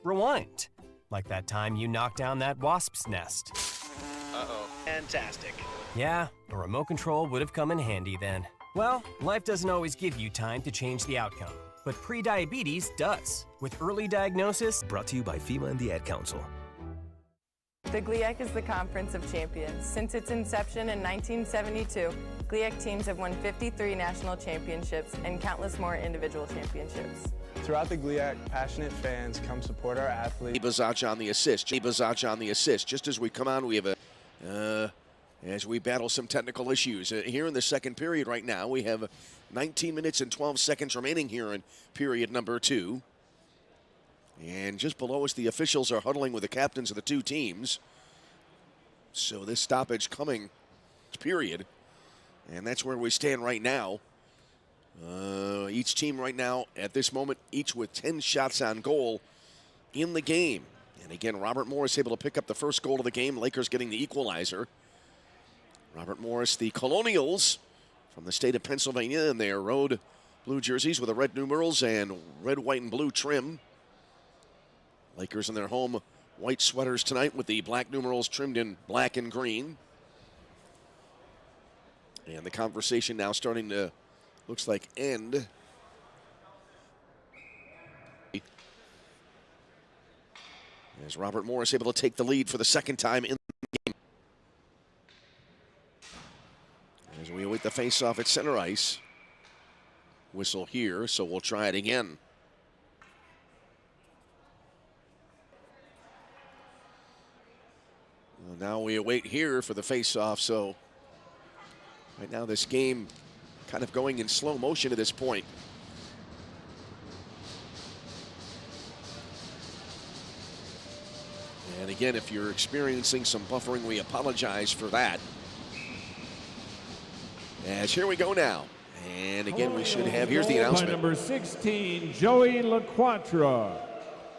rewind. Like that time you knocked down that wasp's nest. Uh-oh. Fantastic. Yeah, a remote control would have come in handy then. Well, life doesn't always give you time to change the outcome, but prediabetes does. With early diagnosis, brought to you by FEMA and the Ad Council. The GLIAC is the Conference of Champions. Since its inception in 1972, GLIAC teams have won 53 national championships and countless more individual championships. Throughout the GLIAC, passionate fans come support our athletes. ACHA on the assist. ACHA on the assist. Just as we come on, we have as we battle some technical issues. Here in the second period right now, we have 19 minutes and 12 seconds remaining here in period number 2. And just below us, the officials are huddling with the captains of the two teams. So this stoppage coming, period. And that's where we stand right now. Each team right now, at this moment, each with 10 shots on goal in the game. And again, Robert Morris able to pick up the first goal of the game. Lakers getting the equalizer. Robert Morris, the Colonials from the state of Pennsylvania in their road blue jerseys with the red numerals and red, white, and blue trim. Lakers in their home white sweaters tonight with the black numerals trimmed in black and green. And the conversation now starting to, looks like, end. As Robert Morris able to take the lead for the second time in the game. As we await the face-off at center ice. Whistle here, so we'll try it again. Well, now we await here for the face-off, so right now this game kind of going in slow motion at this point. And again, if you're experiencing some buffering, we apologize for that. As here we go now. And again, we should have, here's the announcement. By number 16, Joey LaQuatra.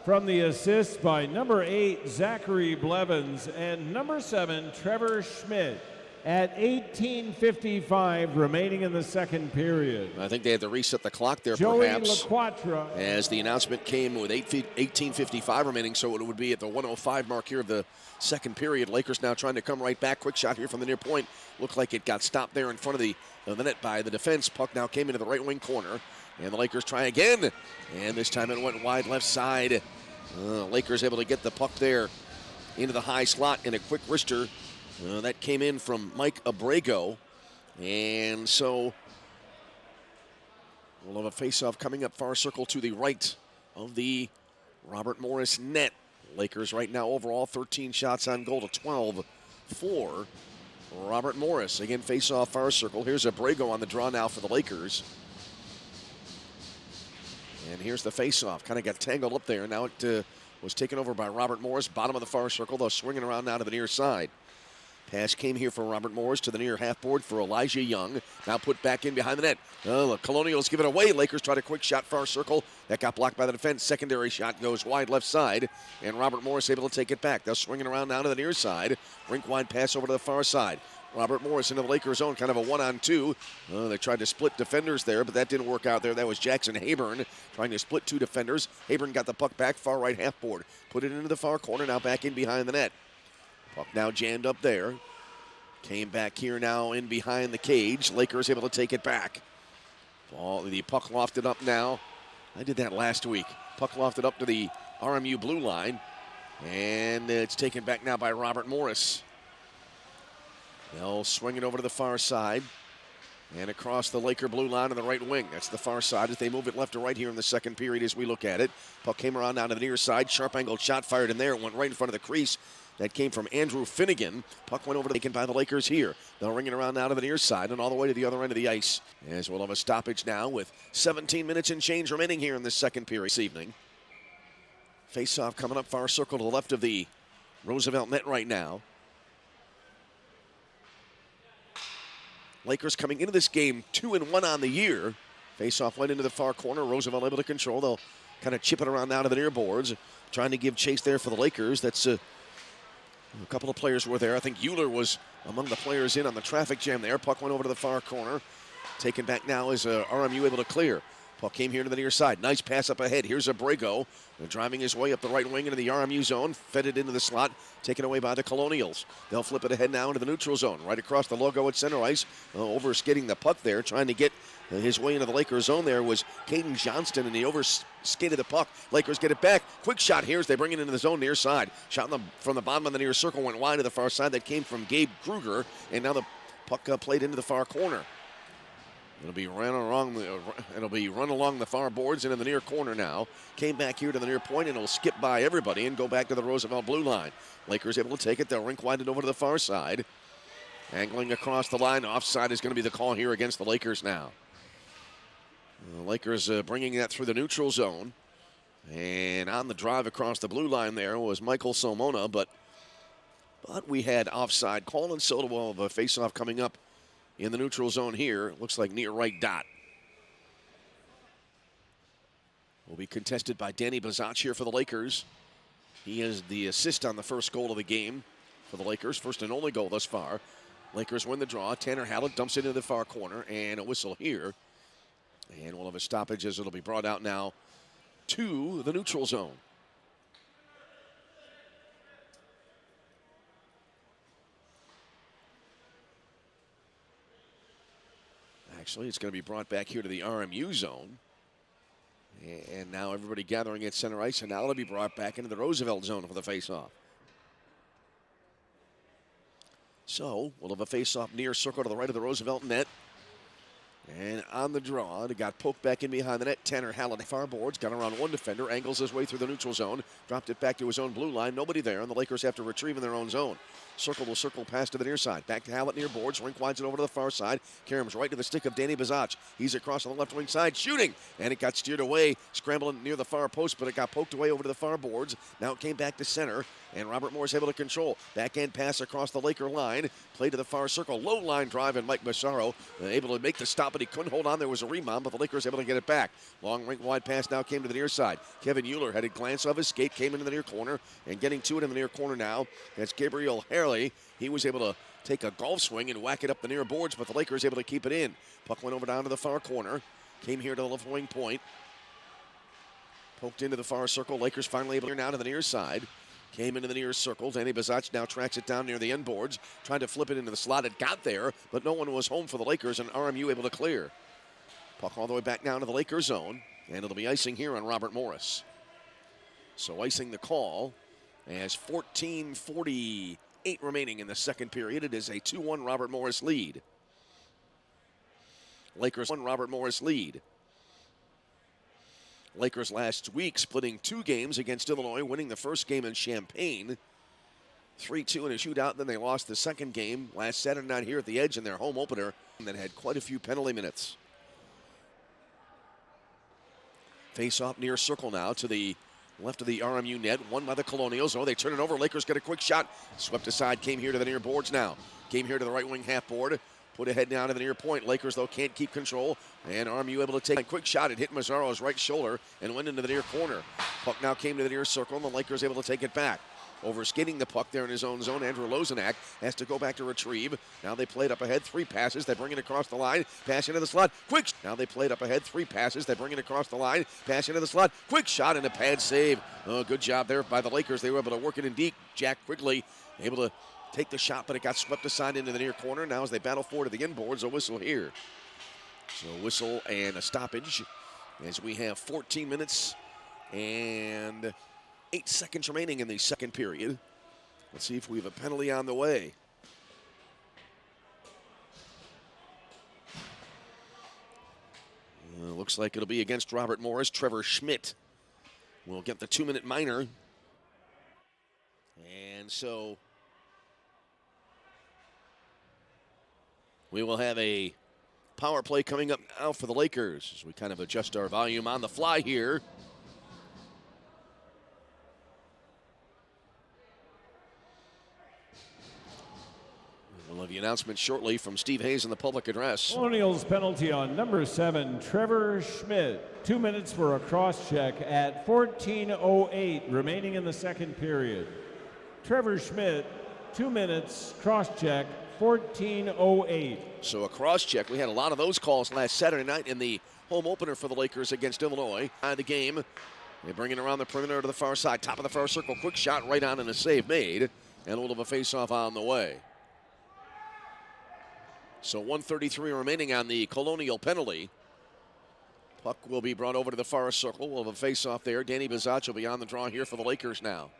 From the assist by number 8, Zachary Blevins, and number 7, Trevor Schmidt, at 18:55 remaining in the second period. I think they had to reset the clock there, Joey perhaps. LaQuatra. As the announcement came with 18:55 remaining, so it would be at the 1:05 mark here of the second period. Lakers now trying to come right back. Quick shot here from the near point. Looked like it got stopped there in front of the net by the defense. Puck now came into the right wing corner. And the Lakers try again. And this time it went wide left side. Lakers able to get the puck there into the high slot in a quick wrister. That came in from Mike Abrego. And so we'll have a face-off coming up far circle to the right of the Robert Morris net. Lakers right now overall 13 shots on goal to 12 for Robert Morris. Again, face-off far circle. Here's Abrego on the draw now for the Lakers. And here's the face-off. Kind of got tangled up there. Now it was taken over by Robert Morris. Bottom of the far circle, though, swinging around now to the near side. Pass came here for Robert Morris to the near half board for Elijah Young. Now put back in behind the net. The Colonials give it away. Lakers tried a quick shot far circle. That got blocked by the defense. Secondary shot goes wide left side. And Robert Morris able to take it back. They're swinging around now to the near side. Rink wide pass over to the far side. Robert Morris into the Lakers zone, kind of a 1-on-2. They tried to split defenders there, but that didn't work out there. That was Jackson Hayburn trying to split two defenders. Hayburn got the puck back, far right half board. Put it into the far corner, now back in behind the net. Puck now jammed up there. Came back here now in behind the cage. Lakers able to take it back. The puck lofted up now. I did that last week. Puck lofted up to the RMU blue line. And it's taken back now by Robert Morris. They'll swing it over to the far side. And across the Laker blue line on the right wing. That's the far side as they move it left to right here in the second period as we look at it. Puck came around down to the near side. Sharp angled shot fired in there. It went right in front of the crease. That came from Andrew Finnegan. Puck went over to taken by the Lakers here. They'll ring it around now to the near side and all the way to the other end of the ice. As we'll have a stoppage now with 17 minutes and change remaining here in the second period this evening. Face-off coming up far circle to the left of the Roosevelt net right now. Lakers coming into this game 2-1 on the year. Face-off went into the far corner. Roosevelt able to control. They'll kind of chip it around now to the near boards. Trying to give chase there for the Lakers. That's a couple of players were there. I think Euler was among the players in on the traffic jam there. Puck went over to the far corner. Taken back now is RMU able to clear. Puck came here to the near side. Nice pass up ahead. Here's Abrego driving his way up the right wing into the RMU zone. Fed it into the slot. Taken away by the Colonials. They'll flip it ahead now into the neutral zone. Right across the logo at center ice. Over skidding the puck there. Trying to get his way into the Lakers zone there was Caden Johnston, and he over-skidded the puck. Lakers get it back. Quick shot here as they bring it into the zone near side. Shot from the bottom of the near circle. Went wide to the far side. That came from Gabe Kruger. And now the puck played into the far corner. It'll be run along the far boards and in the near corner now. Came back here to the near point, and it'll skip by everybody and go back to the Roosevelt blue line. Lakers able to take it. They'll rink wide it over to the far side. Angling across the line. Offside is going to be the call here against the Lakers now. The Lakers bringing that through the neutral zone. And on the drive across the blue line there was Michael Somona, but we had offside call, and so will have a face-off coming up in the neutral zone here. Looks like near right dot. Will be contested by Danny Bazach here for the Lakers. He has the assist on the first goal of the game for the Lakers. First and only goal thus far. Lakers win the draw. Tanner Hallett dumps it into the far corner, and a whistle here. And we'll have a stoppage as it'll be brought out now to the neutral zone. Actually, it's going to be brought back here to the RMU zone. And now everybody gathering at center ice, and now it'll be brought back into the Roosevelt zone for the faceoff. So we'll have a faceoff near circle to the right of the Roosevelt net. And on the draw, it got poked back in behind the net. Tanner Hallett, far boards, got around one defender, angles his way through the neutral zone, dropped it back to his own blue line. Nobody there, and the Lakers have to retrieve in their own zone. Circle to circle pass to the near side. Back to Hallett near boards. Rink wides it over to the far side. Karam's right to the stick of Danny Bazach. He's across on the left wing side, shooting. And it got steered away, scrambling near the far post, but it got poked away over to the far boards. Now it came back to center, and Robert Morris able to control. Backhand pass across the Laker line. Played to the far circle. Low line drive, and Mike Massaro able to make the stop, but he couldn't hold on. There was a rebound, but the Lakers able to get it back. Long rink wide pass now came to the near side. Kevin Euler had a glance of his skate, came into the near corner, and getting to it in the near corner now. That's Gabriel Harley. He was able to take a golf swing and whack it up the near boards, but the Lakers able to keep it in. Puck went over down to the far corner. Came here to the left wing point. Poked into the far circle. Lakers finally able to now to the near side. Came into the near circle. Danny Bazach now tracks it down near the end boards. Tried to flip it into the slot. It got there, but no one was home for the Lakers, and RMU able to clear. Puck all the way back down to the Lakers zone, and it'll be icing here on Robert Morris. So icing the call as 14:48 remaining in the second period. It is a 2-1 Robert Morris lead. Lakers 1 Robert Morris lead. Lakers last week splitting 2 games against Illinois, winning the first game in Champaign. 3-2 in a shootout. Then they lost the second game last Saturday night here at the Edge in their home opener, and then had quite a few penalty minutes. Face off near circle now to the left of the RMU net, won by the Colonials. Oh, they turn it over. Lakers get a quick shot. Swept aside, came here to the near boards now. Came here to the right wing half board. Put ahead down to the near point. Lakers, though, can't keep control. And RMU able to take a quick shot. It hit Mazzaro's right shoulder and went into the near corner. Puck now came to the near circle, and the Lakers able to take it back. Over skidding the puck there in his own zone, Andrew Lozenak has to go back to retrieve. Now they played up ahead, 3 passes. They bring it across the line, pass into the slot. Quick! Now they played up ahead, 3 passes. They bring it across the line, pass into the slot. Quick shot and a pad save. Oh, good job there by the Lakers. They were able to work it in deep. Jack Quigley able to take the shot, but it got swept aside into the near corner. Now as they battle forward to the inboards, a whistle here. So a whistle and a stoppage as we have 14 minutes and 8 seconds remaining in the second period. Let's see if we have a penalty on the way. Looks like it'll be against Robert Morris. Trevor Schmidt will get the 2-minute minor. And so we will have a power play coming up now for the Lakers as we kind of adjust our volume on the fly here. We'll have the announcement shortly from Steve Hayes in the public address. Colonials penalty on number 7, Trevor Schmidt. 2 minutes for a cross check at 14:08 remaining in the second period. Trevor Schmidt, 2 minutes, cross check, 14:08. So a cross check. We had a lot of those calls last Saturday night in the home opener for the Lakers against Illinois. The game, they bring it around the perimeter to the far side, top of the far circle, quick shot right on and a save made, and a little of a face-off on the way. So 1:33 remaining on the Colonial penalty. Puck will be brought over to the far circle. We'll have a face-off there. Danny Bazach will be on the draw here for the Lakers now.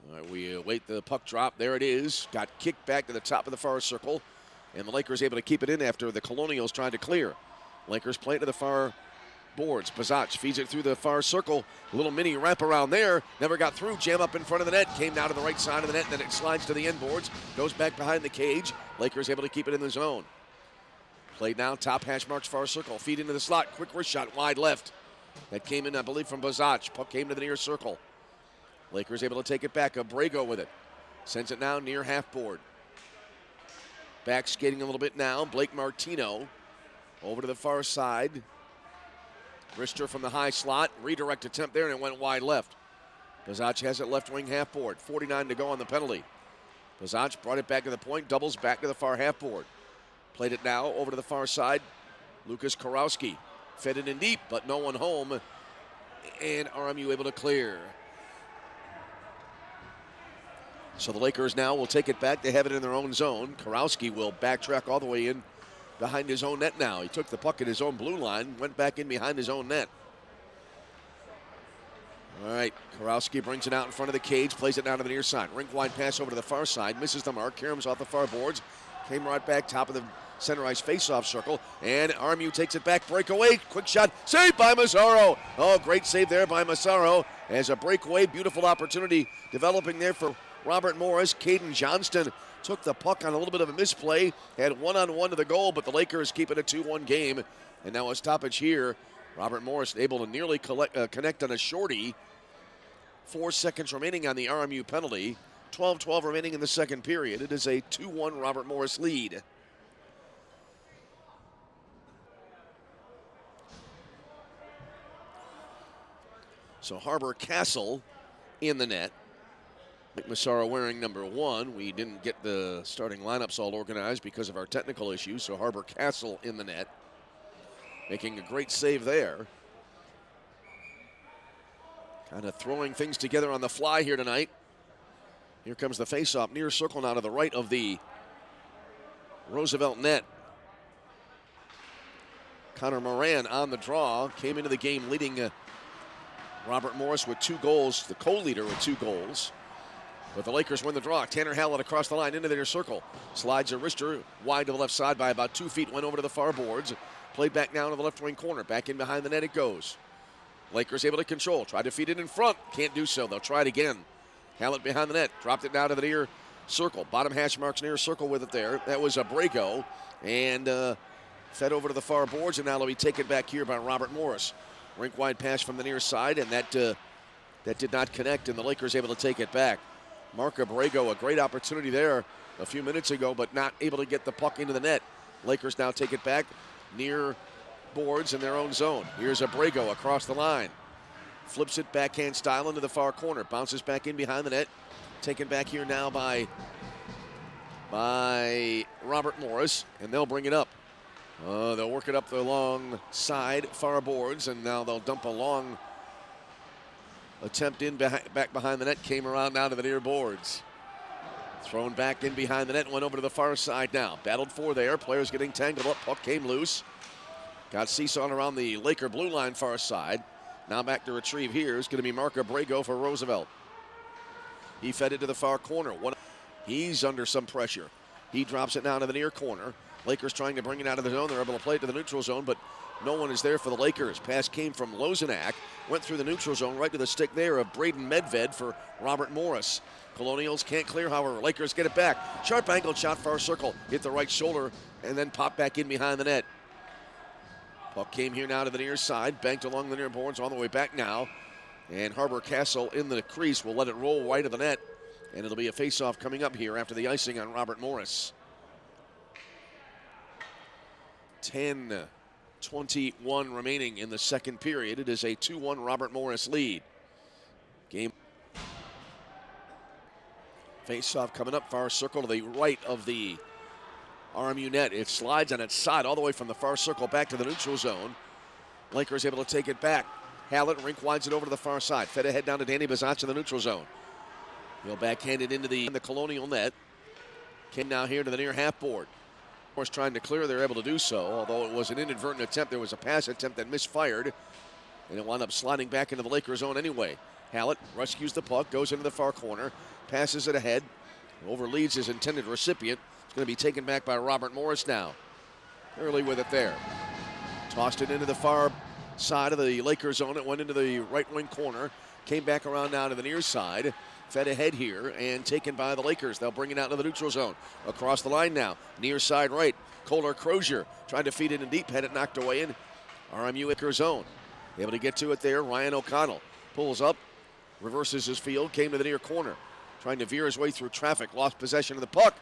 All right, we await the puck drop. There it is. Got kicked back to the top of the far circle, and the Lakers able to keep it in after the Colonials tried to clear. Lakers play it to the far boards. Bazach feeds it through the far circle. A little mini wrap around there. Never got through. Jam up in front of the net. Came down to the right side of the net. Then it slides to the end boards. Goes back behind the cage. Lakers able to keep it in the zone. Played now. Top hash marks far circle. Feed into the slot. Quick wrist shot wide left. That came in, I believe, from Bazach. Puck came to the near circle. Lakers able to take it back. Abrego with it. Sends it now near half board. Back skating a little bit now. Blake Martino over to the far side. Rister from the high slot. Redirect attempt there, and it went wide left. Bazach has it left wing half board. 49 to go on the penalty. Bazach brought it back to the point. Doubles back to the far half board. Played it now over to the far side. Lucas Karowski fed it in deep, but no one home. And RMU able to clear. So the Lakers now will take it back. They have it in their own zone. Karowski will backtrack all the way in behind his own net now. He took the puck at his own blue line, went back in behind his own net. All right, Karowski brings it out in front of the cage, plays it down to the near side. Rink wide pass over to the far side, misses the mark. Karam's off the far boards, came right back top of the center ice face-off circle, and RMU takes it back, breakaway, quick shot, saved by Massaro. Oh, great save there by Massaro as a breakaway, beautiful opportunity developing there for Robert Morris. Caden Johnston took the puck on a little bit of a misplay, had one-on-one to the goal, but the Lakers keep it a 2-1 game. And now a stoppage here. Robert Morris able to nearly connect on a shorty. 4 seconds remaining on the RMU penalty. 12-12 remaining in the second period. It is a 2-1 Robert Morris lead. So Harbor Castle in the net. Massaro wearing number 1. We didn't get the starting lineups all organized because of our technical issues, so Harbor Castle in the net. Making a great save there. Kind of throwing things together on the fly here tonight. Here comes the faceoff near circle now to the right of the Roosevelt net. Connor Moran on the draw. Came into the game leading Robert Morris with 2 goals, the co-leader with 2 goals. But the Lakers win the draw. Tanner Hallett across the line into their circle. Slides a wrister wide to the left side by about 2 feet. Went over to the far boards. Played back down to the left wing corner. Back in behind the net it goes. Lakers able to control. Try to feed it in front. Can't do so. They'll try it again. Hallett behind the net. Dropped it down to the near circle. Bottom hash marks near circle with it there. That was Abrego. And fed over to the far boards. And now it'll be taken back here by Robert Morris. Rink wide pass from the near side. And that did not connect. And the Lakers able to take it back. Mark Abrego, a great opportunity there a few minutes ago, but not able to get the puck into the net. Lakers now take it back near boards in their own zone. Here's Abrego across the line. Flips it backhand style into the far corner. Bounces back in behind the net. Taken back here now by Robert Morris, and they'll bring it up. They'll work it up the long side, far boards, and now they'll dump a long attempt in back behind the net, came around now to the near boards. Thrown back in behind the net, went over to the far side now. Battled for there, players getting tangled up, puck came loose. Got seesawed around the Laker blue line far side. Now back to retrieve here is going to be Mark Abrego for Roosevelt. He fed it to the far corner. He's under some pressure. He drops it down to the near corner. Lakers trying to bring it out of the zone. They're able to play it to the neutral zone, but no one is there for the Lakers. Pass came from Lozenak, went through the neutral zone right to the stick there of Braden Medved for Robert Morris. Colonials can't clear, however. Lakers get it back. Sharp angled shot, far circle. Hit the right shoulder and then pop back in behind the net. Puck came here now to the near side, banked along the near boards all the way back now. And Harbor Castle in the crease will let it roll wide of the net. And it'll be a face-off coming up here after the icing on Robert Morris. 10:21 remaining in the second period. It is a 2-1 Robert Morris lead. Game. Face-off coming up, far circle to the right of the RMU net. It slides on its side all the way from the far circle back to the neutral zone. Lakers able to take it back. Hallett rink winds it over to the far side. Fed ahead down to Danny Bazach in the neutral zone. He'll backhand it into the Colonial net. Came now here to the near half board. Of course, trying to clear, they're able to do so. Although it was an inadvertent attempt, there was a pass attempt that misfired. And it wound up sliding back into the Lakers zone anyway. Hallett rescues the puck, goes into the far corner, passes it ahead, overleads his intended recipient. It's going to be taken back by Robert Morris now. Early with it there. Tossed it into the far side of the Lakers zone. It went into the right wing corner. Came back around now to the near side. Fed ahead here and taken by the Lakers. They'll bring it out to the neutral zone. Across the line now. Near side right. Kohler Crozier tried to feed it in deep. Had it knocked away in RMU Lakers zone. Able to get to it there. Ryan O'Connell pulls up. Reverses his field. Came to the near corner. Trying to veer his way through traffic. Lost possession of the puck.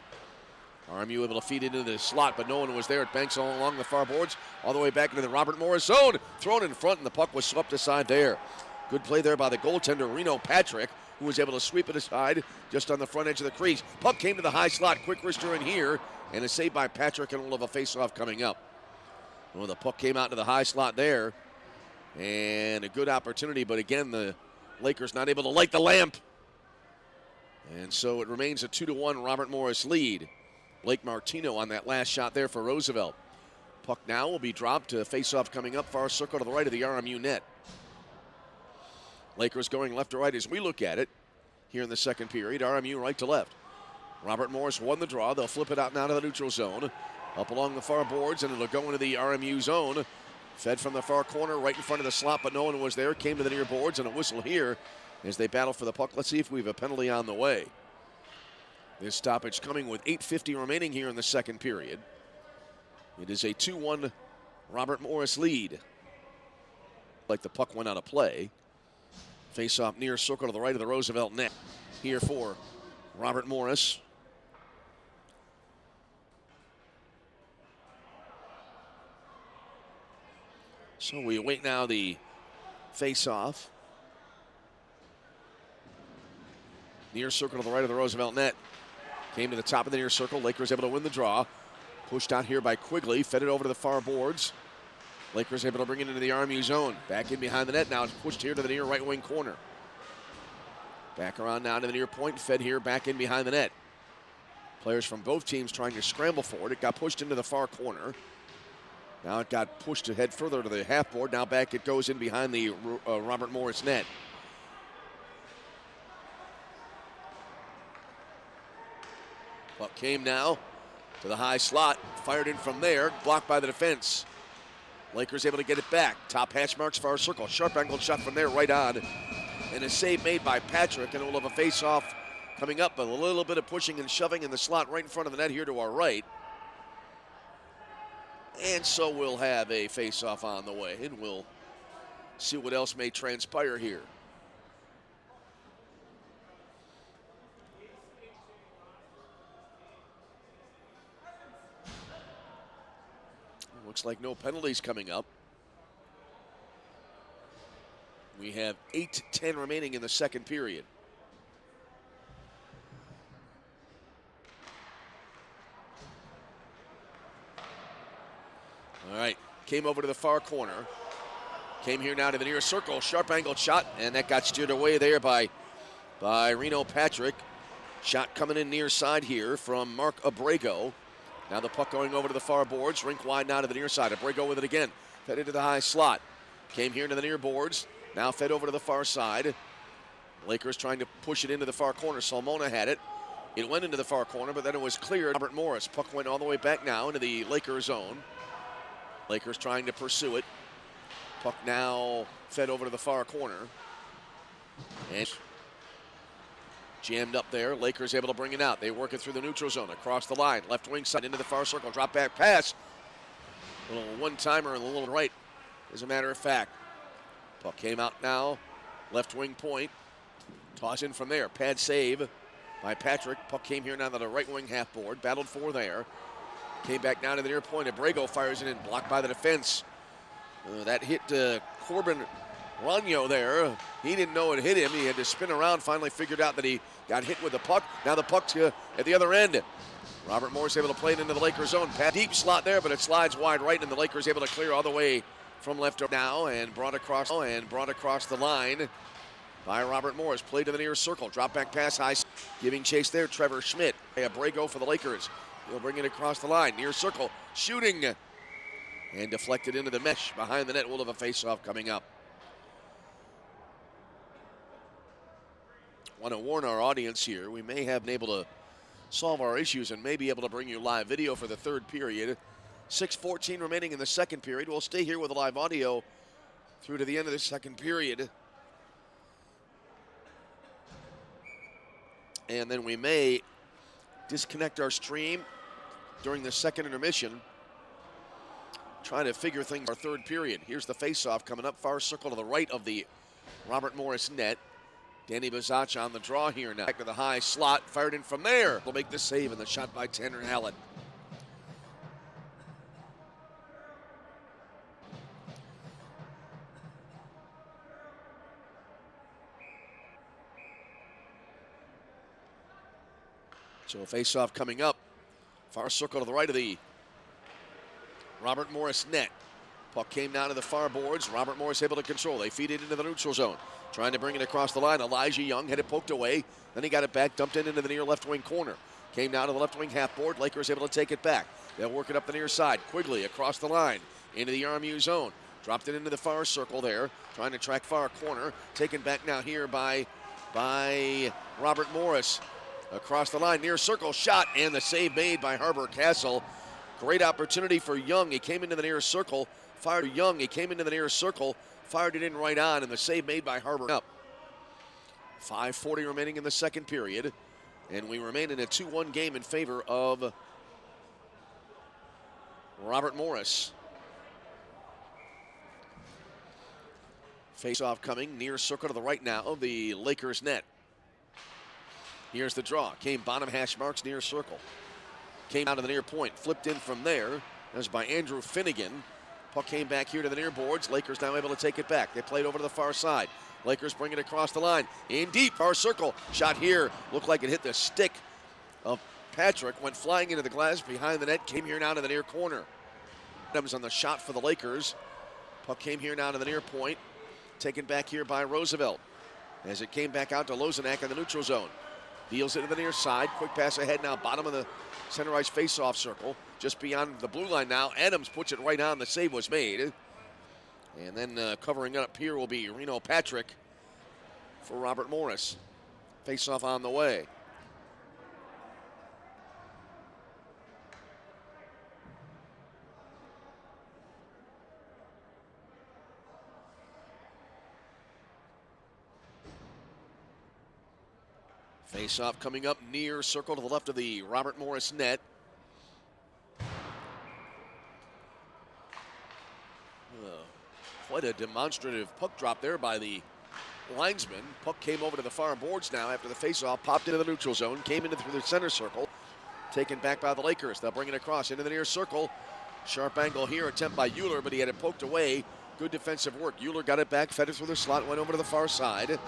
RMU able to feed it into the slot, but no one was there. It banks all along the far boards, all the way back into the Robert Morris zone. Thrown in front, and the puck was swept aside there. Good play there by the goaltender, Reno Patrick, who was able to sweep it aside just on the front edge of the crease. Puck came to the high slot. Quick wrister in here, and a save by Patrick, and we'll have a face-off coming up. Well, the puck came out to the high slot there, and a good opportunity, but again, the Lakers not able to light the lamp. And so it remains a 2-1 Robert Morris lead. Blake Martino on that last shot there for Roosevelt. Puck now will be dropped to face-off coming up, far circle to the right of the RMU net. Lakers going left to right as we look at it here in the second period. RMU right to left. Robert Morris won the draw. They'll flip it out now to the neutral zone. Up along the far boards, and it'll go into the RMU zone. Fed from the far corner, right in front of the slot, but no one was there. Came to the near boards, and a whistle here as they battle for the puck. Let's see if we have a penalty on the way. This stoppage coming with 8:50 remaining here in the second period. It is a 2-1 Robert Morris lead. Like the puck went out of play. Face-off near circle to the right of the Roosevelt net. Here for Robert Morris. So we await now the face-off. Near circle to the right of the Roosevelt net. Came to the top of the near circle. Lakers able to win the draw. Pushed out here by Quigley. Fed it over to the far boards. Lakers able to bring it into the RMU zone. Back in behind the net now. It's pushed here to the near right wing corner. Back around now to the near point. Fed here back in behind the net. Players from both teams trying to scramble for it. It got pushed into the far corner. Now it got pushed ahead further to the half board. Now back it goes in behind the Robert Morris net. Puck came now to the high slot. Fired in from there. Blocked by the defense. Lakers able to get it back. Top hash marks far circle. Sharp angled shot from there right on. And a save made by Patrick. And we'll have a face-off coming up. But a little bit of pushing and shoving in the slot right in front of the net here to our right. And so we'll have a face-off on the way. And we'll see what else may transpire here. Looks like no penalties coming up. We have 8:10 remaining in the second period. All right, came over to the far corner. Came here now to the near circle, sharp angled shot, and that got steered away there by Reno Patrick. Shot coming in near side here from Mark Abrego. Now the puck going over to the far boards. Rink wide now to the near side. Abrego with it again. Fed into the high slot. Came here to the near boards. Now fed over to the far side. Lakers trying to push it into the far corner. Salmona had it. It went into the far corner, but then it was cleared. Robert Morris. Puck went all the way back now into the Lakers zone. Lakers trying to pursue it. Puck now fed over to the far corner. And jammed up there. Lakers able to bring it out. They work it through the neutral zone. Across the line. Left wing side into the far circle. Drop back pass. A little one-timer in the little right, as a matter of fact. Puck came out now. Left wing point. Toss in from there. Pad save by Patrick. Puck came here now to the right wing half board. Battled for there. Came back down to the near point. Abrego fires it in. Blocked by the defense. That hit Corbin Ragno there. He didn't know it hit him. He had to spin around. Finally figured out that he got hit with the puck. Now the puck's at the other end. Robert Morris able to play it into the Lakers zone. Deep slot there, but it slides wide right, and the Lakers able to clear all the way from left now and brought across the line by Robert Morris. Play to the near circle. Drop back pass high. Giving chase there, Trevor Schmidt. A Brago for the Lakers. He'll bring it across the line. Near circle. Shooting. And deflected into the mesh. Behind the net, we'll have a face-off coming up. Want to warn our audience here. We may have been able to solve our issues and may be able to bring you live video for the third period. 6:14 remaining in the second period. We'll stay here with the live audio through to the end of the second period. And then we may disconnect our stream during the second intermission. Trying to figure things our third period. Here's the face-off coming up. Far circle to the right of the Robert Morris net. Danny Bazacha on the draw here now. Back to the high slot. Fired in from there. Will make the save, and the shot by Tanner Allen. So face-off coming up. Far circle to the right of the Robert Morris net. Puck came down to the far boards. Robert Morris able to control. They feed it into the neutral zone. Trying to bring it across the line. Elijah Young had it poked away. Then he got it back, dumped it into the near left wing corner. Came down to the left wing half board. Lakers able to take it back. They'll work it up the near side. Quigley across the line into the RMU zone. Dropped it into the far circle there. Trying to track far corner. Taken back now here by Robert Morris. Across the line, near circle shot, and the save made by Harbor Castle. Great opportunity for Young. He came into the near circle. Fired Young. He came into the near circle. Fired it in right on, and the save made by Harbor. Up. 5:40 remaining in the second period, and we remain in a 2-1 game in favor of Robert Morris. Face-off coming, near circle to the right now, the Lakers net. Here's the draw. Came bottom hash marks, near circle. Came out to the near point. Flipped in from there. That was by Andrew Finnegan. Puck came back here to the near boards. Lakers now able to take it back. They played over to the far side. Lakers bring it across the line. In deep, far circle. Shot here. Looked like it hit the stick of Patrick. Went flying into the glass behind the net. Came here now to the near corner. Adams on the shot for the Lakers. Puck came here now to the near point. Taken back here by Roosevelt. As it came back out to Lozenak in the neutral zone. Deals it to the near side. Quick pass ahead now. Bottom of the center ice face-off circle. Just beyond the blue line now. Adams puts it right on. The save was made. And then covering up here will be Reno Patrick for Robert Morris. Face-off on the way. Face-off coming up near circle to the left of the Robert Morris net. Quite a demonstrative puck drop there by the linesman. Puck came over to the far boards now after the face-off. Popped into the neutral zone. Came into through the center circle. Taken back by the Lakers. They'll bring it across into the near circle. Sharp angle here. Attempt by Euler, but he had it poked away. Good defensive work. Euler got it back. Fed it through the slot. Went over to the far side.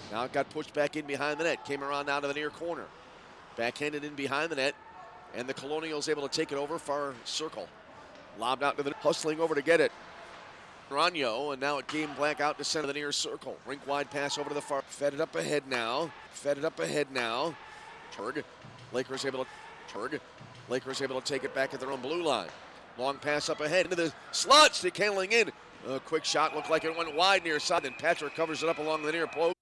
Now it got pushed back in behind the net. Came around now to the near corner. Backhanded in behind the net. And the Colonials able to take it over far circle. Lobbed out to the hustling over to get it. Ranyo, and now it came back out to center of the near circle. Rink wide pass over to the far. Fed it up ahead now. Turg. Lakers able to take it back at their own blue line. Long pass up ahead into the slot. Stick handling in. A quick shot looked like it went wide near side. Then Patrick covers it up along the near post.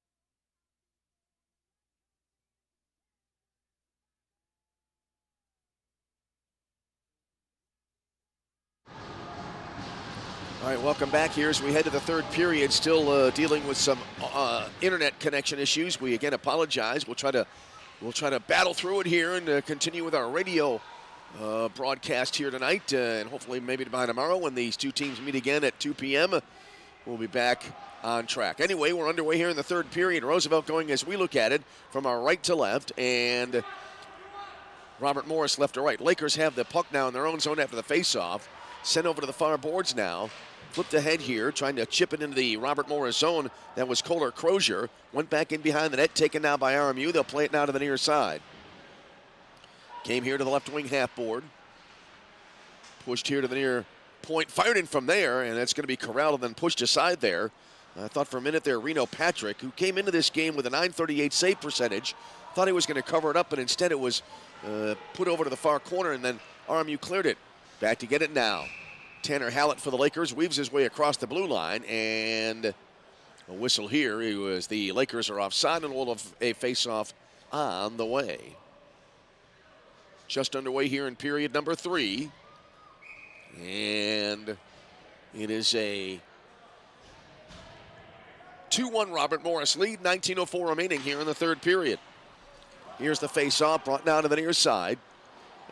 All right, welcome back here as we head to the third period. Still dealing with some internet connection issues. We again apologize. We'll try to battle through it here and continue with our radio broadcast here tonight, and hopefully maybe by tomorrow when these two teams meet again at 2 p.m. We'll be back on track. Anyway, we're underway here in the third period. Roosevelt going, as we look at it, from our right to left, and Robert Morris left to right. Lakers have the puck now in their own zone after the faceoff. Sent over to the far boards now. Flipped ahead here, trying to chip it into the Robert Morris zone. That was Kohler Crozier. Went back in behind the net, taken now by RMU. They'll play it now to the near side. Came here to the left wing half board. Pushed here to the near point. Fired in from there, and that's going to be corralled and then pushed aside there. I thought for a minute there, Reno Patrick, who came into this game with a .938 save percentage, thought he was going to cover it up, but instead it was put over to the far corner, and then RMU cleared it. Back to get it now. Tanner Hallett for the Lakers weaves his way across the blue line, and a whistle here. The Lakers are offside, and we'll have a face-off on the way. Just underway here in period number 3. And it is a 2-1 Robert Morris lead, 19:04 remaining here in the third period. Here's the face-off, brought down to the near side.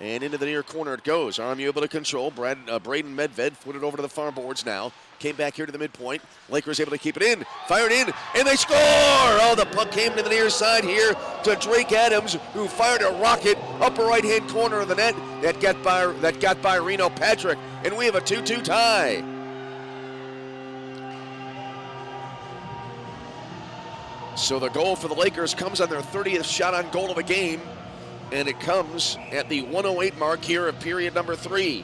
And into the near corner it goes. RMU able to control. Braden Medved put it over to the far boards now. Came back here to the midpoint. Lakers able to keep it in. Fired in, and they score! Oh, the puck came to the near side here to Drake Adams, who fired a rocket upper right-hand corner of the net that got by Reno Patrick. And we have a 2-2 tie. So the goal for the Lakers comes on their 30th shot on goal of the game. And it comes at the 1:08 mark here of period number 3.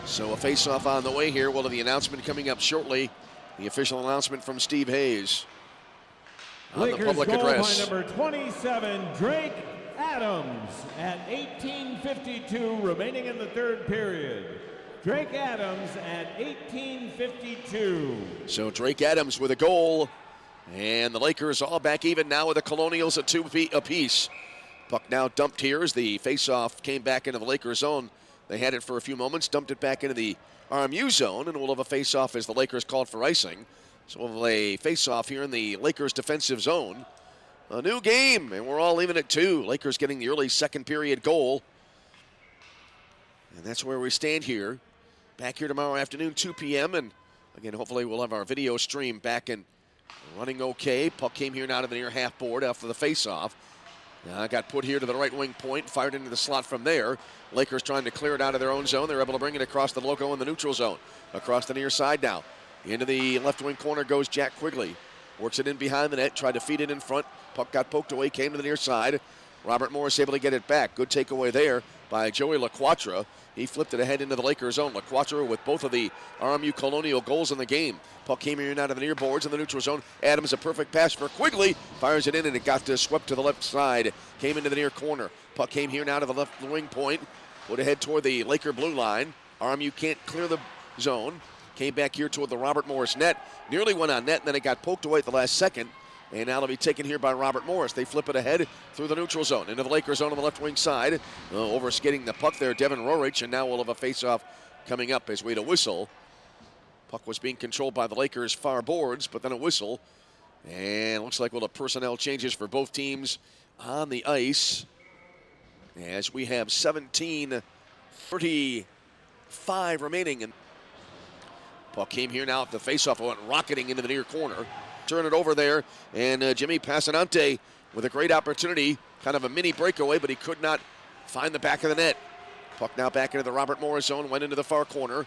So a face-off on the way here. We'll have the announcement coming up shortly. The official announcement from Steve Hayes on Lakers the public goal address. By number 27, Drake Adams at 18:52 remaining in the third period. Drake Adams at 18:52. So Drake Adams with a goal. And the Lakers all back even now with the Colonials at 2 apiece. Puck now dumped here as the faceoff came back into the Lakers zone. They had it for a few moments, dumped it back into the RMU zone, and we'll have a faceoff as the Lakers called for icing. So we'll have a faceoff here in the Lakers defensive zone. A new game, and we're all even at 2. Lakers getting the early second period goal. And that's where we stand here. Back here tomorrow afternoon, 2 p.m. And again, hopefully we'll have our video stream back and running okay. Puck came here now to the near half board after the faceoff. Got put here to the right wing point, fired into the slot from there. Lakers trying to clear it out of their own zone. They're able to bring it across the logo in the neutral zone. Across the near side now. Into the left wing corner goes Jack Quigley. Works it in behind the net, tried to feed it in front. Puck got poked away, came to the near side. Robert Morris able to get it back. Good takeaway there by Joey LaQuatra. He flipped it ahead into the Lakers zone. LaQuatra with both of the RMU Colonial goals in the game. Puck came in out of the near boards in the neutral zone. Adams a perfect pass for Quigley. Fires it in and it got swept to the left side. Came into the near corner. Puck came here now to the left wing point. Put ahead toward the Laker blue line. RMU can't clear the zone. Came back here toward the Robert Morris net. Nearly went on net and then it got poked away at the last second. And now it'll be taken here by Robert Morris. They flip it ahead through the neutral zone. Into the Lakers zone on the left wing side. Over skating the puck there, Devin Rorich. And now we'll have a face-off coming up as we had a whistle. Puck was being controlled by the Lakers' far boards, but then a whistle. And looks like we'll have personnel changes for both teams on the ice. As we have 17:35 remaining. And puck came here now at the face-off. Went rocketing into the near corner. Turn it over there, and Jimmy Passanante with a great opportunity, kind of a mini breakaway, but he could not find the back of the net. Puck now back into the Robert Morris zone, went into the far corner,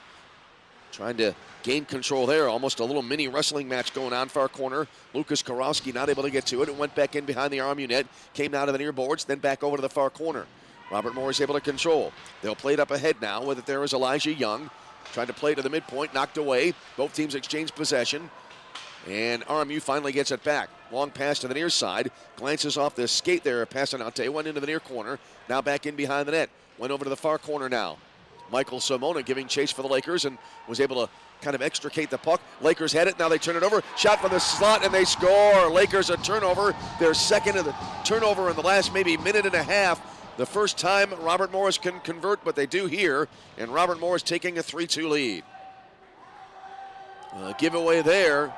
trying to gain control there. Almost a little mini wrestling match going on far corner. Lucas Karowski not able to get to it. It went back in behind the RMU net, came out of the near boards, then back over to the far corner. Robert Morris able to control. They'll play it up ahead now. With it there is Elijah Young, trying to play it to the midpoint, knocked away. Both teams exchange possession. And RMU finally gets it back. Long pass to the near side. Glances off the skate there. Passanante went into the near corner. Now back in behind the net. Went over to the far corner now. Michael Simona giving chase for the Lakers and was able to kind of extricate the puck. Lakers had it. Now they turn it over. Shot from the slot and they score. Lakers a turnover. Their second of the turnover in the last maybe minute and a half. The first time Robert Morris can convert, but they do here. And Robert Morris taking a 3-2 lead. Giveaway there.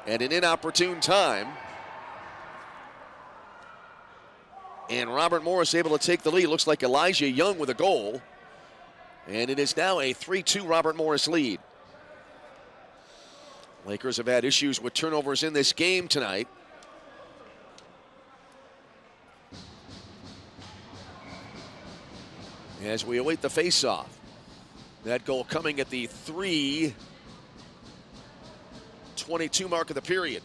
At an inopportune time. And Robert Morris able to take the lead. Looks like Elijah Young with a goal. And it is now a 3-2 Robert Morris lead. Lakers have had issues with turnovers in this game tonight. As we await the faceoff. That goal coming at the 3:22 mark of the period.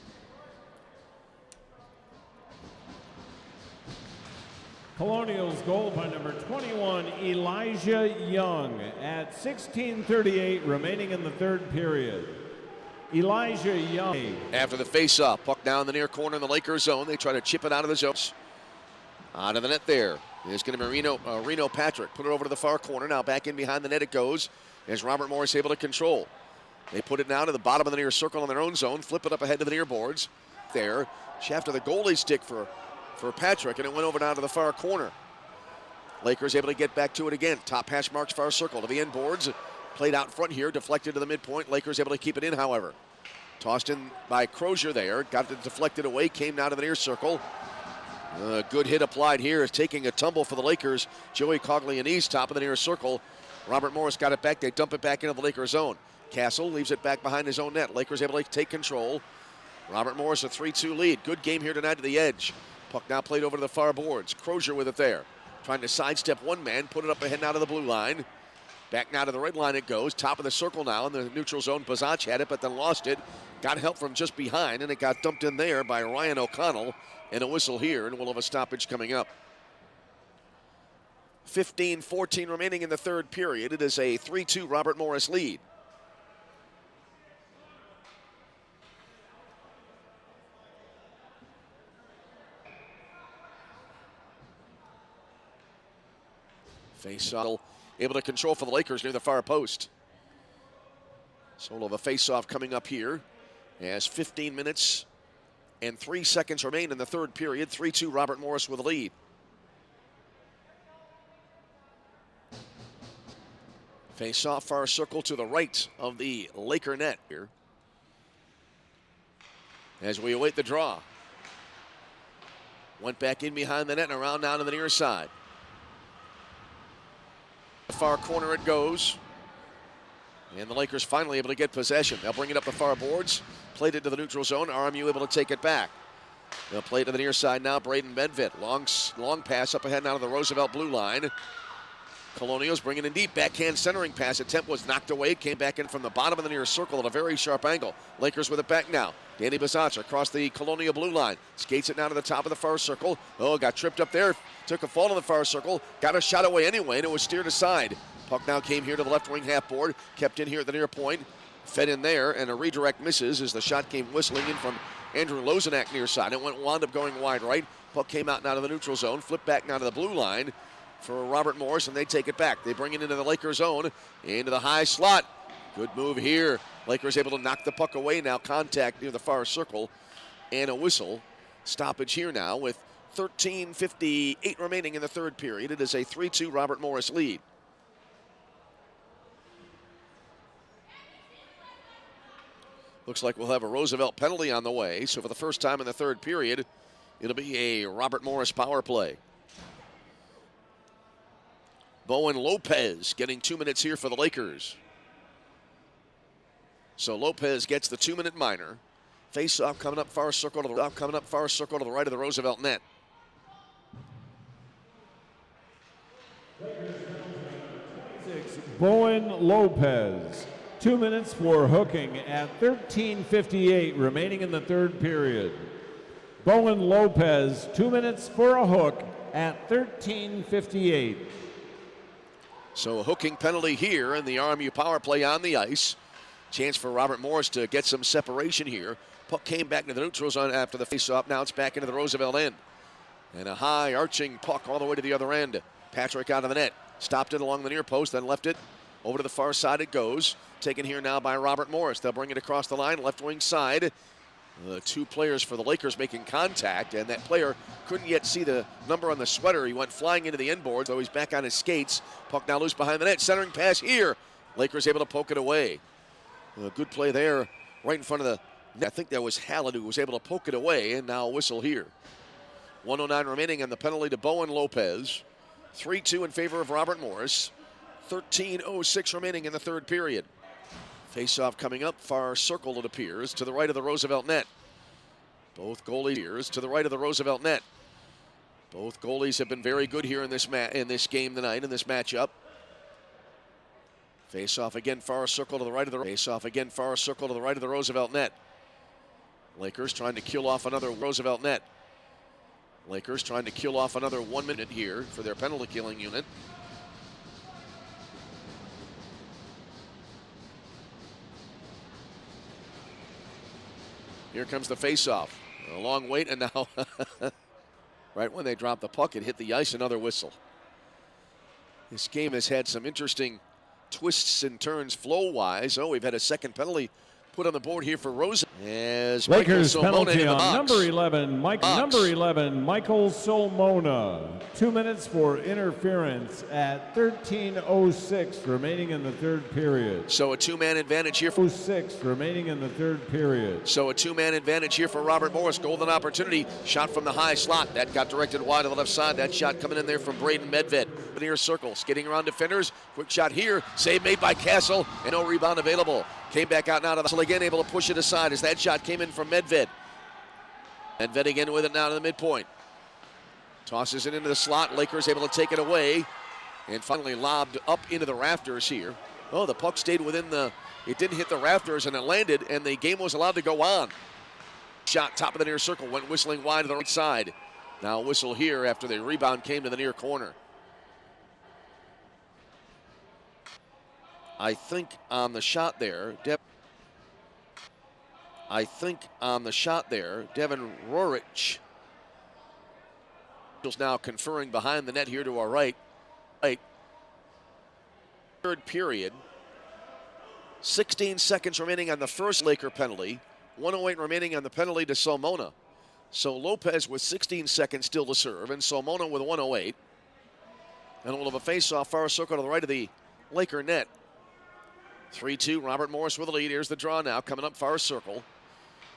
Colonials goal by number 21, Elijah Young, at 16:38 remaining in the third period. Elijah Young. After the face-off, puck down the near corner in the Lakers zone. They try to chip it out of the zones. Out of the net there. It's going to be Reno Patrick. Put it over to the far corner. Now back in behind the net it goes as Robert Morris able to control. They put it now to the bottom of the near circle in their own zone. Flip it up ahead to the near boards. There. Shaft of the goalie stick for Patrick, and it went over down to the far corner. Lakers able to get back to it again. Top hash marks far circle to the end boards. Played out front here, deflected to the midpoint. Lakers able to keep it in, however. Tossed in by Crozier there. Got it deflected away, came down to the near circle. Good hit applied here is taking a tumble for the Lakers. Joey Coglianese, top of the near circle. Robert Morris got it back. They dump it back into the Lakers zone. Castle leaves it back behind his own net. Lakers able to take control. Robert Morris a 3-2 lead. Good game here tonight to the edge. Puck now played over to the far boards. Crozier with it there. Trying to sidestep one man, put it up ahead now to the blue line. Back now to the red line it goes. Top of the circle now in the neutral zone. Bazach had it, but then lost it. Got help from just behind, and it got dumped in there by Ryan O'Connell. And a whistle here, and we'll have a stoppage coming up. 15-14 remaining in the third period. It is a 3-2 Robert Morris lead. Face-off able to control for the Lakers near the far post. So we'll have a face-off coming up here as 15 minutes and 3 seconds remain in the third period. 3-2 Robert Morris with the lead. Face-off far circle to the right of the Laker net here as we await the draw. Went back in behind the net and around down to the near side. The far corner it goes. And the Lakers finally able to get possession. They'll bring it up the far boards. Played it to the neutral zone. RMU able to take it back. They'll play it to the near side now. Braden Bedvit. Long pass up ahead now to the Roosevelt blue line. Colonials bringing in deep. Backhand centering pass attempt was knocked away. Came back in from the bottom of the near circle at a very sharp angle. Lakers with it back now. Danny Bazach across the Colonial blue line. Skates it now to the top of the far circle. Oh, got tripped up there. Took a fall in the far circle. Got a shot away anyway, and it was steered aside. Puck now came here to the left wing half board. Kept in here at the near point. Fed in there, and a redirect misses as the shot came whistling in from Andrew Lozenak near side. It wound up going wide right. Puck came out now to the neutral zone. Flipped back now to the blue line for Robert Morris, and they take it back. They bring it into the Lakers zone, into the high slot. Good move here. Lakers able to knock the puck away now. Contact near the far circle, and a whistle. Stoppage here now with 13:58 remaining in the third period. It is a 3-2 Robert Morris lead. Looks like we'll have a Roosevelt penalty on the way. So for the first time in the third period, it'll be a Robert Morris power play. Bowen Lopez getting 2 minutes here for the Lakers. So Lopez gets the 2-minute minor. Face-off coming up far circle to the right of the Roosevelt net. Bowen Lopez. 2 minutes for hooking at 13:58 remaining in the third period. Bowen Lopez, 2 minutes for a hook at 13:58. So a hooking penalty here, and the RMU power play on the ice. Chance for Robert Morris to get some separation here. Puck came back into the neutral zone after the faceoff. Now it's back into the Roosevelt end. And a high arching puck all the way to the other end. Patrick out of the net. Stopped it along the near post, then left it over to the far side it goes. Taken here now by Robert Morris. They'll bring it across the line, left wing side. The two players for the Lakers making contact, and that player couldn't yet see the number on the sweater. He went flying into the end board, so he's back on his skates. Puck now loose behind the net. Centering pass here. Lakers able to poke it away. A good play there right in front of the net. I think that was Hallett who was able to poke it away, and now a whistle here. 1:09 remaining, and the penalty to Bowen Lopez. 3-2 in favor of Robert Morris. 13:06 remaining in the third period. Face-off coming up, far circle it appears, to the right of the Roosevelt net. Both goalies here to the right of the Roosevelt net. Both goalies have been very good here in this game tonight, in this matchup. Face-off again, far circle to the right of the Roosevelt net. Lakers trying to kill off another Roosevelt net. Lakers trying to kill off another 1 minute here for their penalty killing unit. Here comes the faceoff. A long wait, and now, right when they drop the puck, it hit the ice, another whistle. This game has had some interesting twists and turns flow-wise. Oh, we've had a second penalty put on the board here for Roosevelt. As Lakers penalty on box. number 11, Michael Solmona. 2 minutes for interference at 13:06 remaining in the third period. So a two-man advantage here for 06 remaining in the third period. So a two-man advantage here for Robert Morris. Golden opportunity. Shot from the high slot. That got directed wide to the left side. That shot coming in there from Braden Medved. Near circle, skating around defenders. Quick shot here. Save made by Castle, and no rebound available. Came back out now to the hustle again, able to push it aside as that shot came in from Medved. Medved again with it now to the midpoint. Tosses it into the slot. Lakers able to take it away, and finally lobbed up into the rafters here. Oh, the puck stayed within the. It didn't hit the rafters, and it landed, and the game was allowed to go on. Shot top of the near circle, went whistling wide to the right side. Now a whistle here after the rebound came to the near corner. I think on the shot there, Devin Rorich is now conferring behind the net here to our right. Third period. 16 seconds remaining on the first Laker penalty. 1:08 remaining on the penalty to Solmona. So Lopez with 16 seconds still to serve, and Solmona with 1:08. And we'll have a face-off far circle to the right of the Laker net. 3-2, Robert Morris with the lead. Here's the draw now, coming up far circle.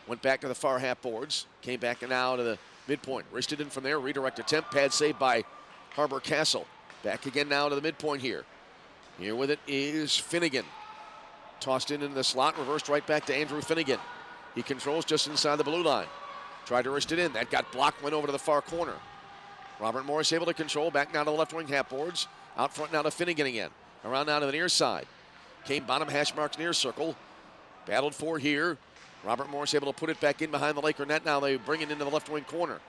Went back to the far half boards. Came back now to the midpoint. Wristed in from there, redirect attempt. Pad saved by Harbor Castle. Back again now to the midpoint here. Here with it is Finnegan. Tossed into the slot, reversed right back to Andrew Finnegan. He controls just inside the blue line. Tried to wrist it in. That got blocked, went over to the far corner. Robert Morris able to control, back now to the left wing half boards. Out front now to Finnegan again. Around now to the near side. Came bottom hash marks near circle. Battled for here. Robert Morris able to put it back in behind the Laker net. Now they bring it into the left wing corner.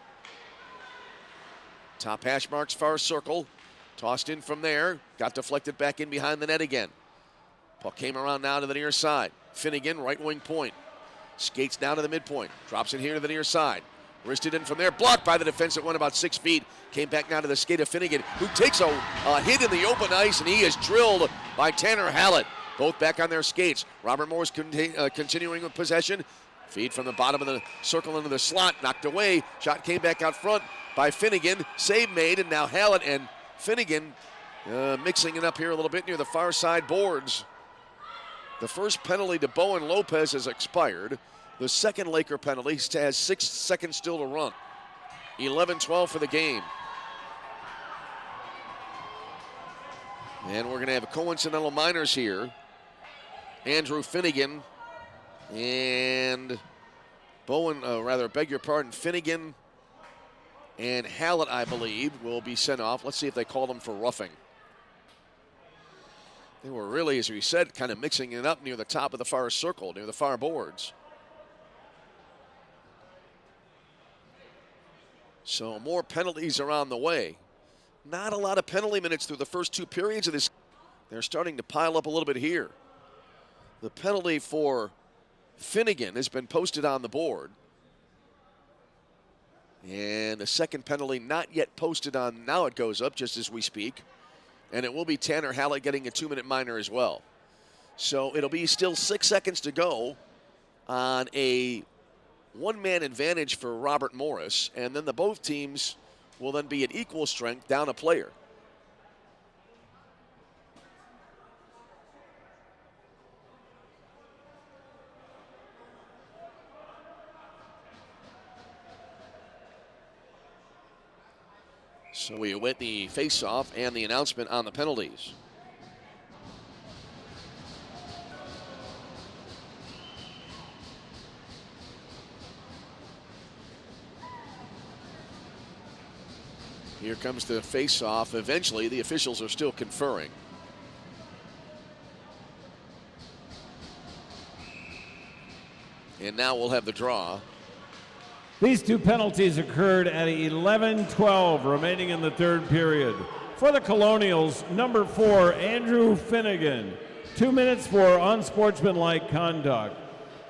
Top hash marks far circle. Tossed in from there. Got deflected back in behind the net again. Puck came around now to the near side. Finnegan, right wing point. Skates down to the midpoint. Drops it here to the near side. Wristed in from there. Blocked by the defense that went about 6 feet. Came back now to the skate of Finnegan, who takes a hit in the open ice, and he is drilled by Tanner Hallett. Both back on their skates. Robert Morris continuing with possession. Feed from the bottom of the circle into the slot. Knocked away. Shot came back out front by Finnegan. Save made, and now Hallett and Finnegan mixing it up here a little bit near the far side boards. The first penalty to Bowen Lopez has expired. The second Laker penalty has 6 seconds still to run. 11-12 for the game. And we're going to have coincidental minors here. Andrew Finnegan and Finnegan and Hallett, I believe, will be sent off. Let's see if they call them for roughing. They were really, as we said, kind of mixing it up near the top of the far circle, near the far boards. So more penalties are on the way. Not a lot of penalty minutes through the first 2 periods of this. They're starting to pile up a little bit here. The penalty for Finnegan has been posted on the board. And the second penalty not yet posted on. Now it goes up just as we speak. And it will be Tanner Hallett getting a 2-minute minor as well. So it'll be still 6 seconds to go on a one-man advantage for Robert Morris. And then both teams will then be at equal strength, down a player. So we await the face-off and the announcement on the penalties. Here comes the face-off. Eventually, the officials are still conferring. And now we'll have the draw. These two penalties occurred at 11:12 remaining in the third period. For the Colonials, number 4, Andrew Finnegan, 2 minutes for unsportsmanlike conduct.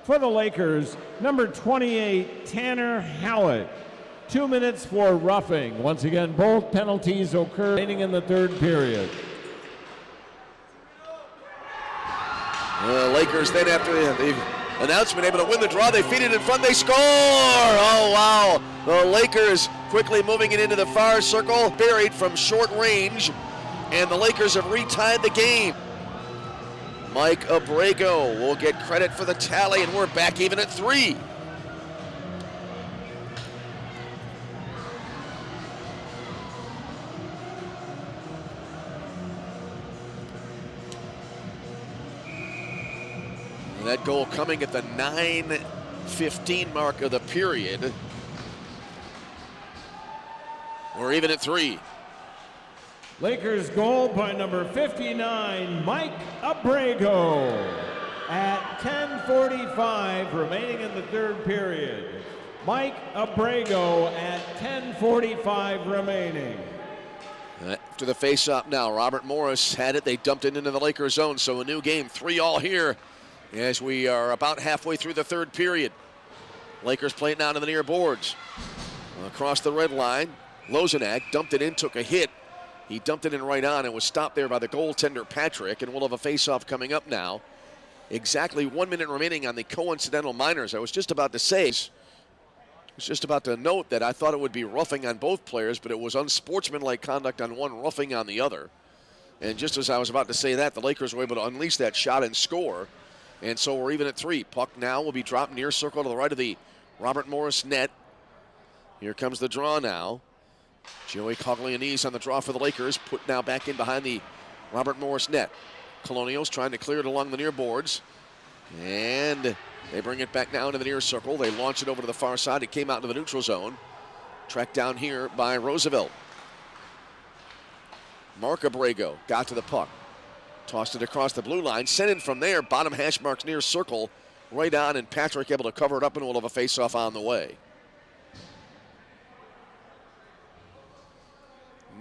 For the Lakers, number 28, Tanner Hallett, 2 minutes for roughing. Once again, both penalties occurred remaining in the third period. The Lakers then, after the announcement, able to win the draw, they feed it in front, they score! Oh, wow. The Lakers quickly moving it into the far circle, buried from short range, and the Lakers have retied the game. Mike Abrego will get credit for the tally, and we're back even at 3. That goal coming at the 9:15 mark of the period. We're even at 3. Lakers goal by number 59, Mike Abrego, at 10:45 remaining in the third period. Mike Abrego at 10:45 remaining. After the face-off now, Robert Morris had it. They dumped it into the Lakers zone, so a new game, 3-all here as we are about halfway through the third period. Lakers play it now to the near boards. Across the red line, Lozanak dumped it in, took a hit. He dumped it in right on and was stopped there by the goaltender Patrick, and we'll have a face-off coming up now. Exactly 1 minute remaining on the coincidental minors. I was just about to note that I thought it would be roughing on both players, but it was unsportsmanlike conduct on one, roughing on the other. And just as I was about to say that, the Lakers were able to unleash that shot and score. And so we're even at 3. Puck now will be dropped near circle to the right of the Robert Morris net. Here comes the draw now. Joey Coglianese on the draw for the Lakers, put now back in behind the Robert Morris net. Colonials trying to clear it along the near boards. And they bring it back now into the near circle. They launch it over to the far side. It came out into the neutral zone. Tracked down here by Roosevelt. Mark Abrego got to the puck. Tossed it across the blue line. Sent in from there. Bottom hash marks near circle. Right on, and Patrick able to cover it up, and we'll have a face-off on the way.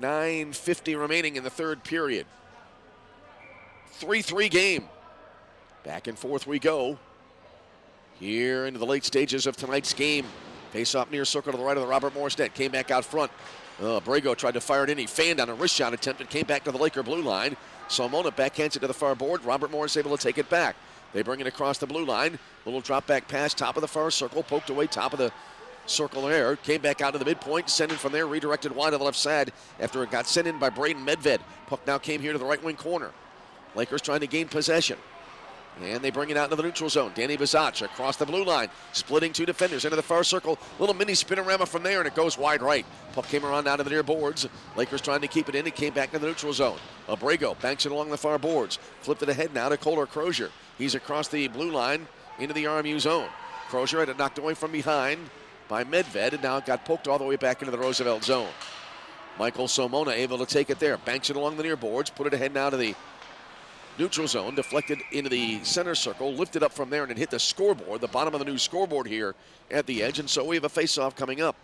9:50 remaining in the third period. 3-3 game. Back and forth we go. Here into the late stages of tonight's game. Face-off near circle to the right of the Robert Morris net. Came back out front. Abrego tried to fire it in. He fanned on a wrist shot attempt and came back to the Laker blue line. Salmona backhands it to the far board. Robert Morris able to take it back. They bring it across the blue line. Little drop back pass, top of the far circle. Poked away, top of the circle there. Came back out to the midpoint. Sent in from there. Redirected wide to the left side after it got sent in by Braden Medved. Puck now came here to the right wing corner. Lakers trying to gain possession. And they bring it out into the neutral zone. Danny Bazach across the blue line, splitting 2 defenders into the far circle. Little mini spinorama from there, and it goes wide right. Puck came around out of the near boards. Lakers trying to keep it in. It came back to the neutral zone. Abrego banks it along the far boards. Flipped it ahead now to Kohler Crozier. He's across the blue line into the RMU zone. Crozier had it knocked away from behind by Medved, and now it got poked all the way back into the Roosevelt zone. Michael Somona able to take it there. Banks it along the near boards. Put it ahead now to the neutral zone, deflected into the center circle, lifted up from there, and it hit the scoreboard, the bottom of the new scoreboard here at the edge, and so we have a face-off coming up.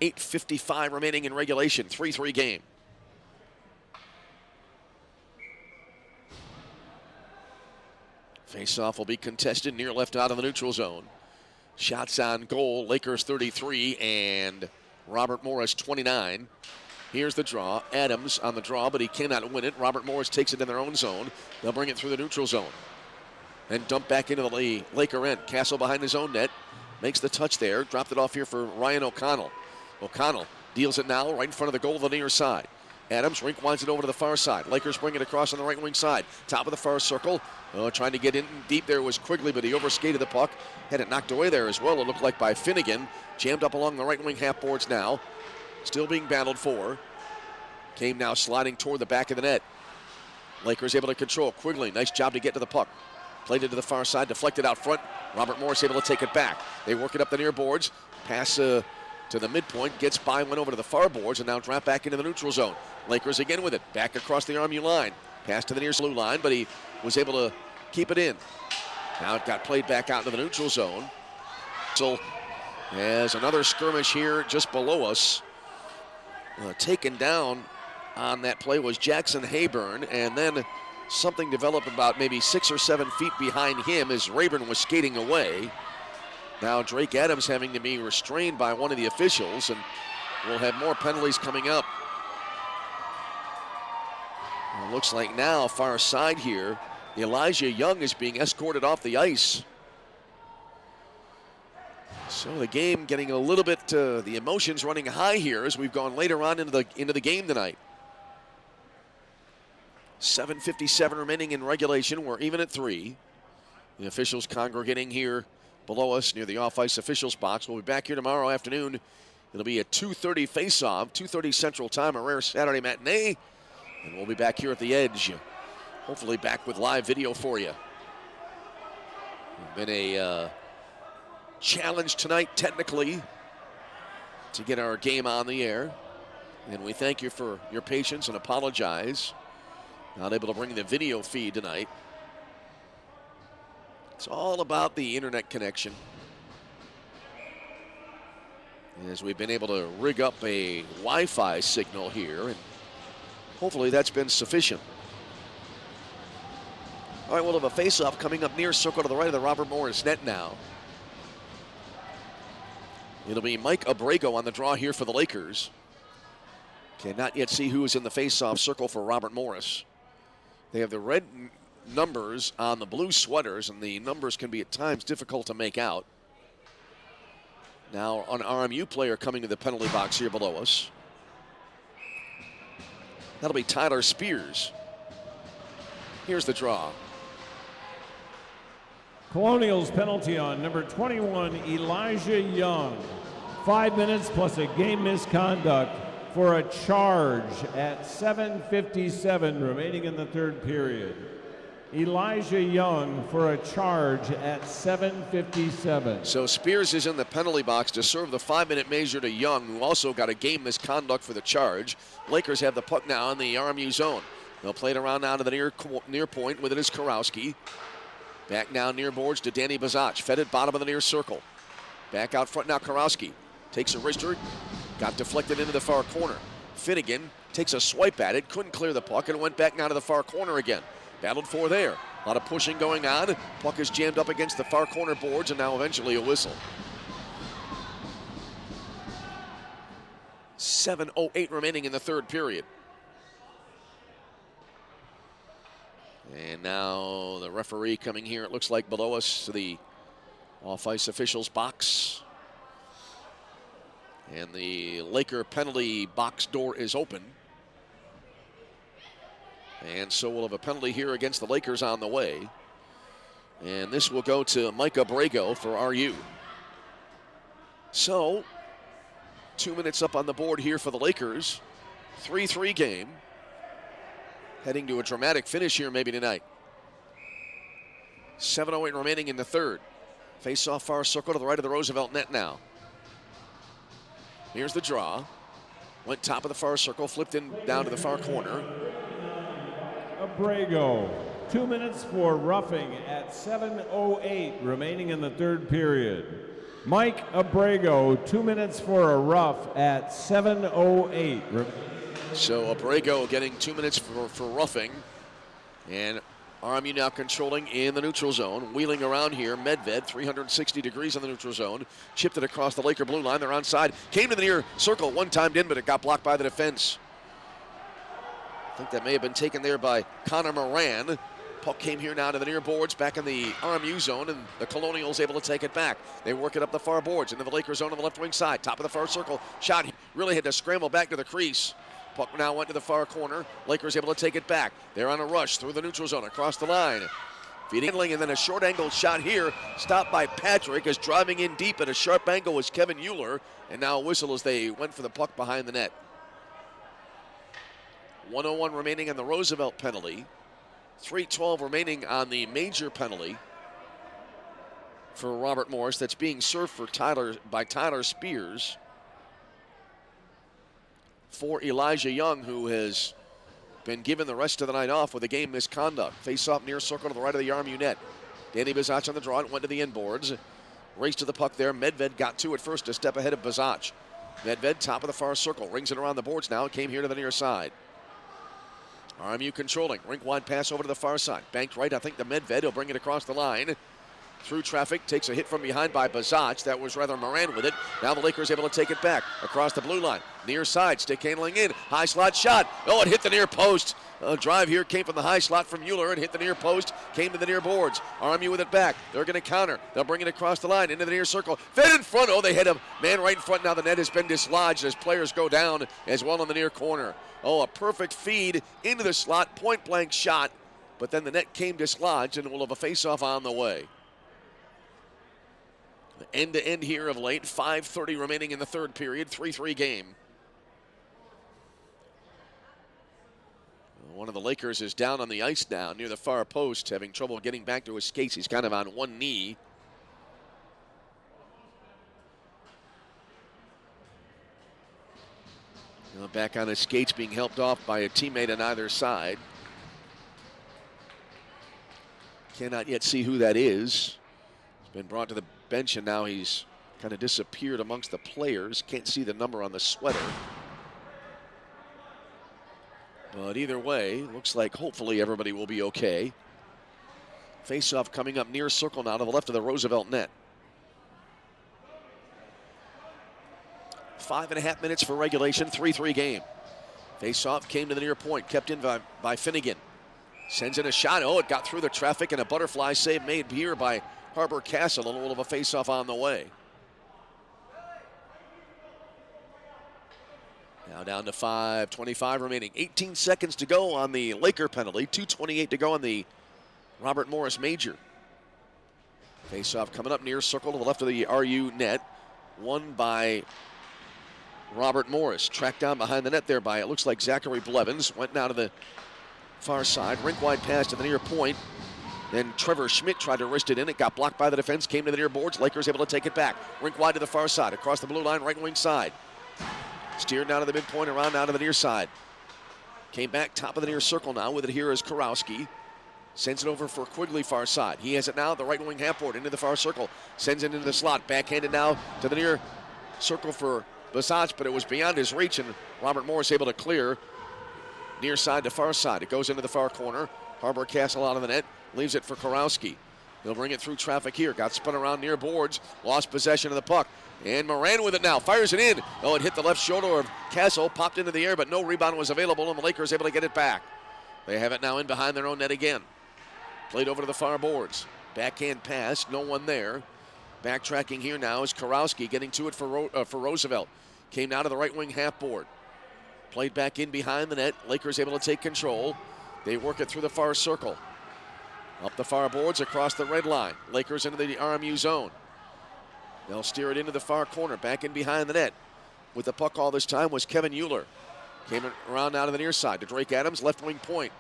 8:55 remaining in regulation, 3-3 game. Face-off will be contested near left out of the neutral zone. Shots on goal, Lakers 33 and Robert Morris 29. Here's the draw. Adams on the draw, but he cannot win it. Robert Morris takes it in their own zone. They'll bring it through the neutral zone. And dump back into the Laker end. Castle behind his own net. Makes the touch there. Dropped it off here for Ryan O'Connell. O'Connell deals it now right in front of the goal on the near side. Adams rink winds it over to the far side. Lakers bring it across on the right wing side. Top of the far circle. Trying to get in deep there was Quigley, but he overskated the puck. Had it knocked away there as well. It looked like by Finnegan. Jammed up along the right wing half boards now. Still being battled for. Came now sliding toward the back of the net. Lakers able to control. Quigley, nice job to get to the puck. Played it to the far side, deflected out front. Robert Morris able to take it back. They work it up the near boards. Pass to the midpoint, gets by, went over to the far boards, and now drop back into the neutral zone. Lakers again with it, back across the RMU line. Pass to the near blue line, but he was able to keep it in. Now it got played back out into the neutral zone. So, as another skirmish here just below us. Taken down on that play was Jackson Hayburn, and then something developed about maybe 6 or 7 feet behind him as Rayburn was skating away. Now Drake Adams having to be restrained by one of the officials, and we'll have more penalties coming up. It looks like now, far side here, Elijah Young is being escorted off the ice. So the game getting a little bit, the emotions running high here as we've gone later on into the game tonight. 7:57 remaining in regulation. We're even at 3. The officials congregating here below us near the off-ice officials box. We'll be back here tomorrow afternoon. It'll be a 2:30 face-off, 2:30 Central Time, a rare Saturday matinee. And we'll be back here at the Edge. Hopefully back with live video for you. Been a challenge tonight technically to get our game on the air, and we thank you for your patience and apologize. Not able to bring the video feed tonight. It's all about the internet connection, as we've been able to rig up a Wi-Fi signal here, and hopefully that's been sufficient. All right, we'll have a face-off coming up near circle to the right of the Robert Morris net now. It'll be Mike Abrego on the draw here for the Lakers. Cannot yet see who is in the face-off circle for Robert Morris. They have the red numbers on the blue sweaters, and the numbers can be at times difficult to make out. Now an RMU player coming to the penalty box here below us. That'll be Tyler Spears. Here's the draw. Colonials penalty on number 21, Elijah Young. 5 minutes plus a game misconduct for a charge at 7:57 remaining in the third period. Elijah Young for a charge at 7:57. So Spears is in the penalty box to serve the 5-minute measure to Young, who also got a game misconduct for the charge. Lakers have the puck now in the RMU zone. They'll play it around now to the near point. With it is Karowski. Back now near boards to Danny Bazach. Fed it bottom of the near circle. Back out front now Karowski. Takes a wrister. Got deflected into the far corner. Finnegan takes a swipe at it. Couldn't clear the puck and went back now to the far corner again. Battled for there. A lot of pushing going on. Puck is jammed up against the far corner boards, and now eventually a whistle. 7:08 remaining in the third period. And now the referee coming here, it looks like below us, to the off-ice officials box. And the Laker penalty box door is open. And so we'll have a penalty here against the Lakers on the way. And this will go to Mike Abrego for RU. So, 2 minutes up on the board here for the Lakers. 3-3 game. Heading to a dramatic finish here maybe tonight. 7:08 remaining in the third. Face-off far circle to the right of the Roosevelt net now. Here's the draw. Went top of the far circle, flipped in down to the far corner. Abrego, 2 minutes for roughing at 7:08 remaining in the third period. Mike Abrego, 2 minutes for a rough at 7:08. So Abrego getting 2 minutes for roughing. And RMU now controlling in the neutral zone. Wheeling around here, Medved, 360 degrees on the neutral zone. Chipped it across the Laker blue line. They're onside. Came to the near circle, one-timed in, but it got blocked by the defense. I think that may have been taken there by Connor Moran. Puck came here now to the near boards, back in the RMU zone, and the Colonials able to take it back. They work it up the far boards into the Lakers zone on the left wing side. Top of the far circle. Shot. Really had to scramble back to the crease. Puck now went to the far corner. Lakers able to take it back. They're on a rush through the neutral zone across the line. Feeding, and then a short angle shot here. Stopped by Patrick, as driving in deep at a sharp angle was Kevin Euler. And now a whistle as they went for the puck behind the net. 1:01 remaining on the Roosevelt penalty. 3:12 remaining on the major penalty for Robert Morris that's being served for by Tyler Spears. For Elijah Young, who has been given the rest of the night off with a game misconduct. Face off near circle to the right of the RMU net. Danny Bazach on the draw. It went to the inboards. Race to the puck there. Medved got to it first, a step ahead of Bazach. Medved, top of the far circle, rings it around the boards now. Came here to the near side. RMU controlling. Rink-wide pass over to the far side. Banked right, I think, to Medved. He'll bring it across the line. Through traffic, takes a hit from behind by Bazach. That was rather Moran with it. Now the Lakers able to take it back across the blue line. Near side, stick handling in. High slot shot. Oh, it hit the near post. A drive here came from the high slot from Mueller and hit the near post. Came to the near boards. RMU with it back. They're going to counter. They'll bring it across the line into the near circle. Fed in front. Oh, they hit a man right in front. Now the net has been dislodged as players go down as well in the near corner. Oh, a perfect feed into the slot. Point blank shot. But then the net came dislodged and will have a face-off on the way. End to end here of late. 5:30 remaining in the third period. 3-3 game. One of the Lakers is down on the ice now near the far post, having trouble getting back to his skates. He's kind of on one knee. Back on his skates, being helped off by a teammate on either side. Cannot yet see who that is. He's been brought to the bench and now he's kind of disappeared amongst the players. Can't see the number on the sweater. But either way, looks like hopefully everybody will be okay. Face-off coming up near circle now to the left of the Roosevelt net. 5.5 minutes for regulation, 3-3 game. Face-off came to the near point, kept in by Finnegan. Sends in a shot. Oh, it got through the traffic and a butterfly save made here by Harbor Castle. A little of a face-off on the way. Now down to 5:25 remaining. 18 seconds to go on the Laker penalty. 2:28 to go on the Robert Morris Major. Face-off coming up near circle to the left of the RU net. Won by Robert Morris. Tracked down behind the net there by, it looks like, Zachary Blevins. Went now to the far side. Rink-wide pass to the near point. Then Trevor Schmidt tried to wrist it in. It got blocked by the defense. Came to the near boards. Lakers able to take it back. Rink-wide to the far side. Across the blue line, right wing side. Steered down to the midpoint, around now to the near side. Came back top of the near circle now. With it here is Karowski. Sends it over for Quigley far side. He has it now, the right wing half board into the far circle. Sends it into the slot. Backhanded now to the near circle for Bazach, but it was beyond his reach, and Robert Morris able to clear near side to far side. It goes into the far corner. Harbor Castle out of the net. Leaves it for Karowski. They'll bring it through traffic here. Got spun around near boards. Lost possession of the puck. And Moran with it now. Fires it in. Oh, it hit the left shoulder of Castle. Popped into the air, but no rebound was available, and the Lakers able to get it back. They have it now in behind their own net again. Played over to the far boards. Backhand pass. No one there. Backtracking here now is Karowski getting to it for Roosevelt. Came now to the right wing half board. Played back in behind the net. Lakers able to take control. They work it through the far circle. Up the far boards, across the red line. Lakers into the RMU zone. They'll steer it into the far corner, back in behind the net. With the puck all this time was Kevin Euler. Came around now to the near side to Drake Adams, left wing point.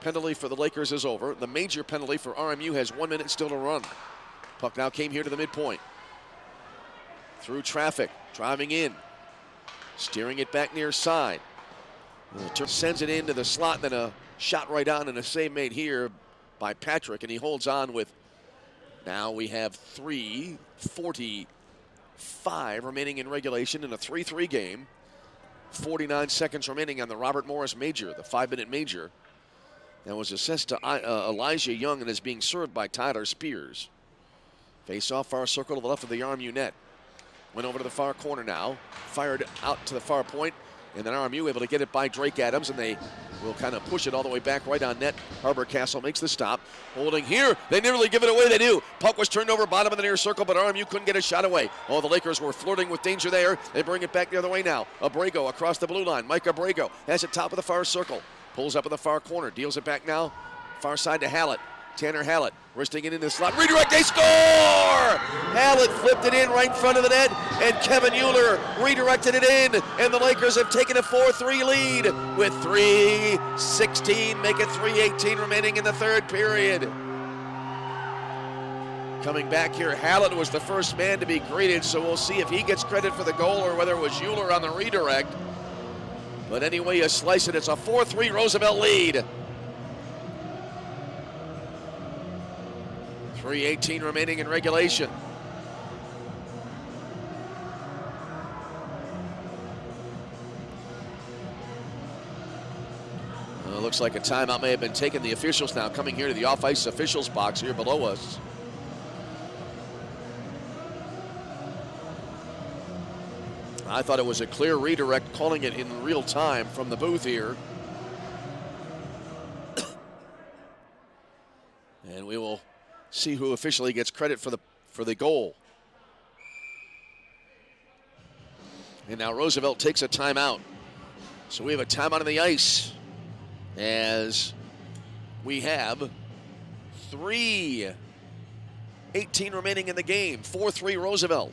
Penalty for the Lakers is over. The major penalty for RMU has 1 minute still to run. Puck now came here to the midpoint. Through traffic, driving in. Steering it back near side. Sends it into the slot, then a shot right on and a save made here by Patrick, and he holds on with, now we have 3:45 remaining in regulation in a 3-3 game. 49 seconds remaining on the Robert Morris Major, the 5-minute major. That was assessed to Elijah Young and is being served by Tyler Spears. Face off far circle to the left of the RMU net. Went over to the far corner now. Fired out to the far point. And then RMU able to get it by Drake Adams, and they will kind of push it all the way back right on net. Harbor Castle makes the stop. Holding here. They nearly give it away. They do. Puck was turned over bottom of the near circle, but RMU couldn't get a shot away. Oh, the Lakers were flirting with danger there. They bring it back the other way now. Abrego across the blue line. Mike Abrego has it top of the far circle. Pulls up in the far corner. Deals it back now. Far side to Hallett. Tanner Hallett wristing it into the slot. Redirect, they score! Hallett flipped it in right in front of the net, and Kevin Euler redirected it in, and the Lakers have taken a 4-3 lead with 3:16, make it 3:18 remaining in the third period. Coming back here, Hallett was the first man to be greeted, so we'll see if he gets credit for the goal or whether it was Euler on the redirect. But anyway you slice it, it's a 4-3 Roosevelt lead. 3:18 remaining in regulation. looks like a timeout may have been taken. The officials now coming here to the off-ice officials box here below us. I thought it was a clear redirect, calling it in real time from the booth here. And we will see who officially gets credit for the goal. And now Roosevelt takes a timeout. So we have a timeout on the ice as we have 3:18 remaining in the game. 4-3 Roosevelt.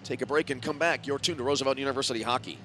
Take a break and come back. You're tuned to Roosevelt University Hockey.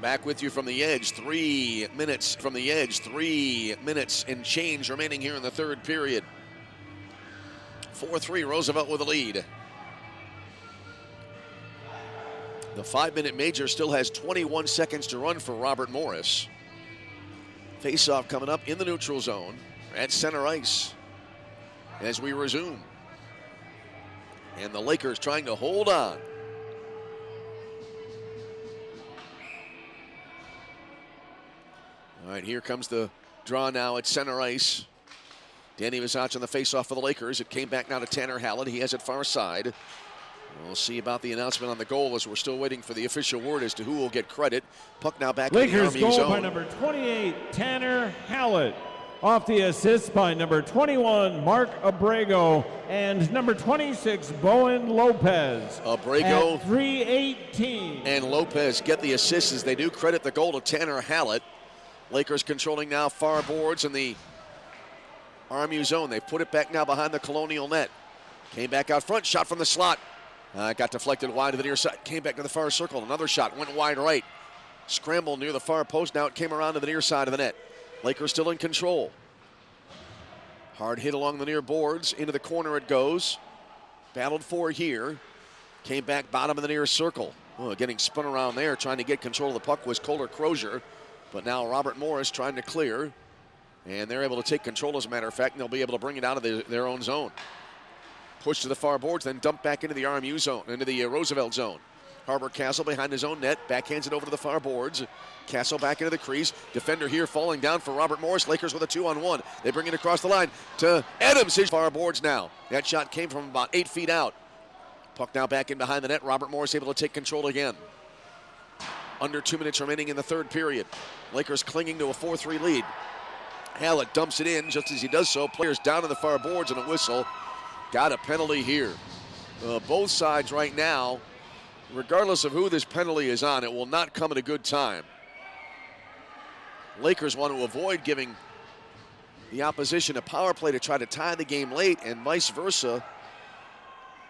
Back with you from the edge. 3 minutes from the edge. 3 minutes and change remaining here in the third period. 4-3 Roosevelt with a lead. The 5-minute major still has 21 seconds to run for Robert Morris. Face-off coming up in the neutral zone at center ice as we resume. And the Lakers trying to hold on. All right, here comes the draw now at center ice. Danny Visac on the faceoff for the Lakers. It came back now to Tanner Hallett. He has it far side. We'll see about the announcement on the goal as we're still waiting for the official word as to who will get credit. Puck now back in the Lakers RMU goal zone. by number 28, Tanner Hallett. Off the assist by number 21, Mark Abrego, and number 26, Bowen Lopez. Abrego at 3:18. and Lopez get the assists as they do credit the goal to Tanner Hallett. Lakers controlling now far boards in the RMU zone. They've put it back now behind the Colonial net. Came back out front, shot from the slot. Got deflected wide to the near side. Came back to the far circle. Another shot, went wide right. Scramble near the far post. Now it came around to the near side of the net. Lakers still in control. Hard hit along the near boards. Into the corner it goes. Battled for here. Came back bottom of the near circle. Oh, getting spun around there, trying to get control of the puck was Kohler Crozier. But now Robert Morris trying to clear. And they're able to take control, as a matter of fact, and they'll be able to bring it out of their own zone. Push to the far boards, then dump back into the RMU zone, into the Roosevelt zone. Harbor Castle behind his own net, backhands it over to the far boards. Castle back into the crease. Defender here falling down for Robert Morris. Lakers with a 2-on-1. They bring it across the line to Adams. His far boards now. That shot came from about 8 feet out. Puck now back in behind the net. Robert Morris able to take control again. Under 2 minutes remaining in the third period. Lakers clinging to a 4-3 lead. Hallett dumps it in. Just as he does so, players down to the far boards and a whistle. Got a penalty here. Both sides right now, regardless of who this penalty is on, it will not come at a good time. Lakers want to avoid giving the opposition a power play to try to tie the game late, and vice versa.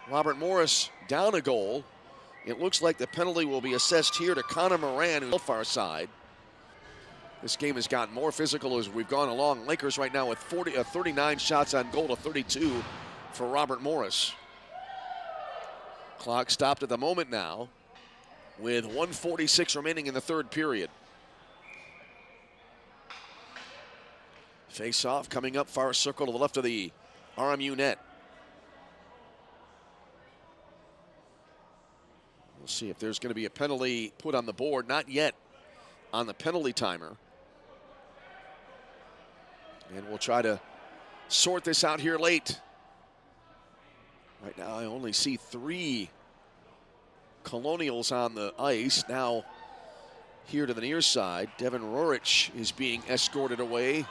Robert Morris down a goal. It looks like the penalty will be assessed here to Connor Moran, who's on the far side. This game has gotten more physical as we've gone along. Lakers right now with 39 shots on goal to 32 for Robert Morris. Clock stopped at the moment now with 1:46 remaining in the third period. Face off coming up far circle to the left of the RMU net. We'll see if there's going to be a penalty put on the board. Not yet on the penalty timer. And we'll try to sort this out here late. Right now I only see 3 Colonials on the ice. Now here to the near side, Devin Rorich is being escorted away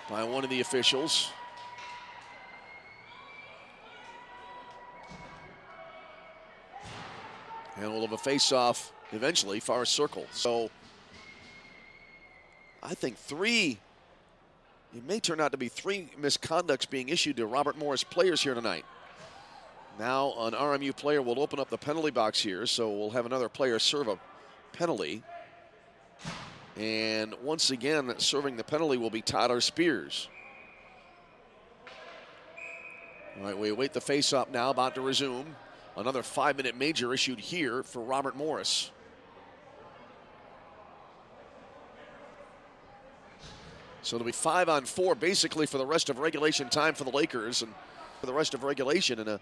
by one of the officials. And we'll have a face-off eventually, far circle. So I think it may turn out to be 3 misconducts being issued to Robert Morris players here tonight. Now an RMU player will open up the penalty box here, so we'll have another player serve a penalty. And once again, serving the penalty will be Tyler Spears. All right, we await the face-off now, about to resume. Another 5-minute major issued here for Robert Morris. So it'll be 5-on-4 basically for the rest of regulation time for the Lakers and for the rest of regulation. And a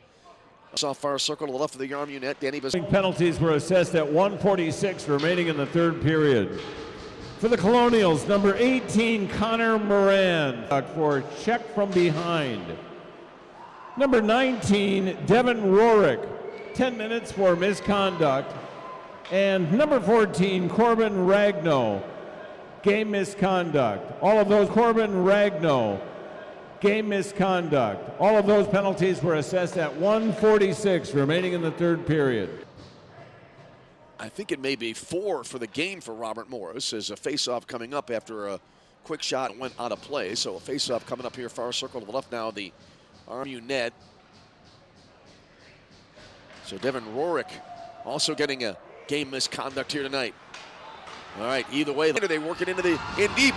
soft far circle to the left of the RMU net. Danny Penalties were assessed at 1:46 remaining in the third period. For the Colonials, number 18, Connor Moran for check from behind. Number 19, Devin Rorick, 10 minutes for misconduct. And number 14, Corbin Ragno, game misconduct. All of those, Corbin Ragno, game misconduct. All of those penalties were assessed at 1:46 remaining in the third period. I think it may be 4 for the game for Robert Morris as a face-off coming up after a quick shot went out of play. So a face-off coming up here, far circle to the left now, the RMU net. So Devin Rorick also getting a game misconduct here tonight. All right, either way, they work it into the in deep.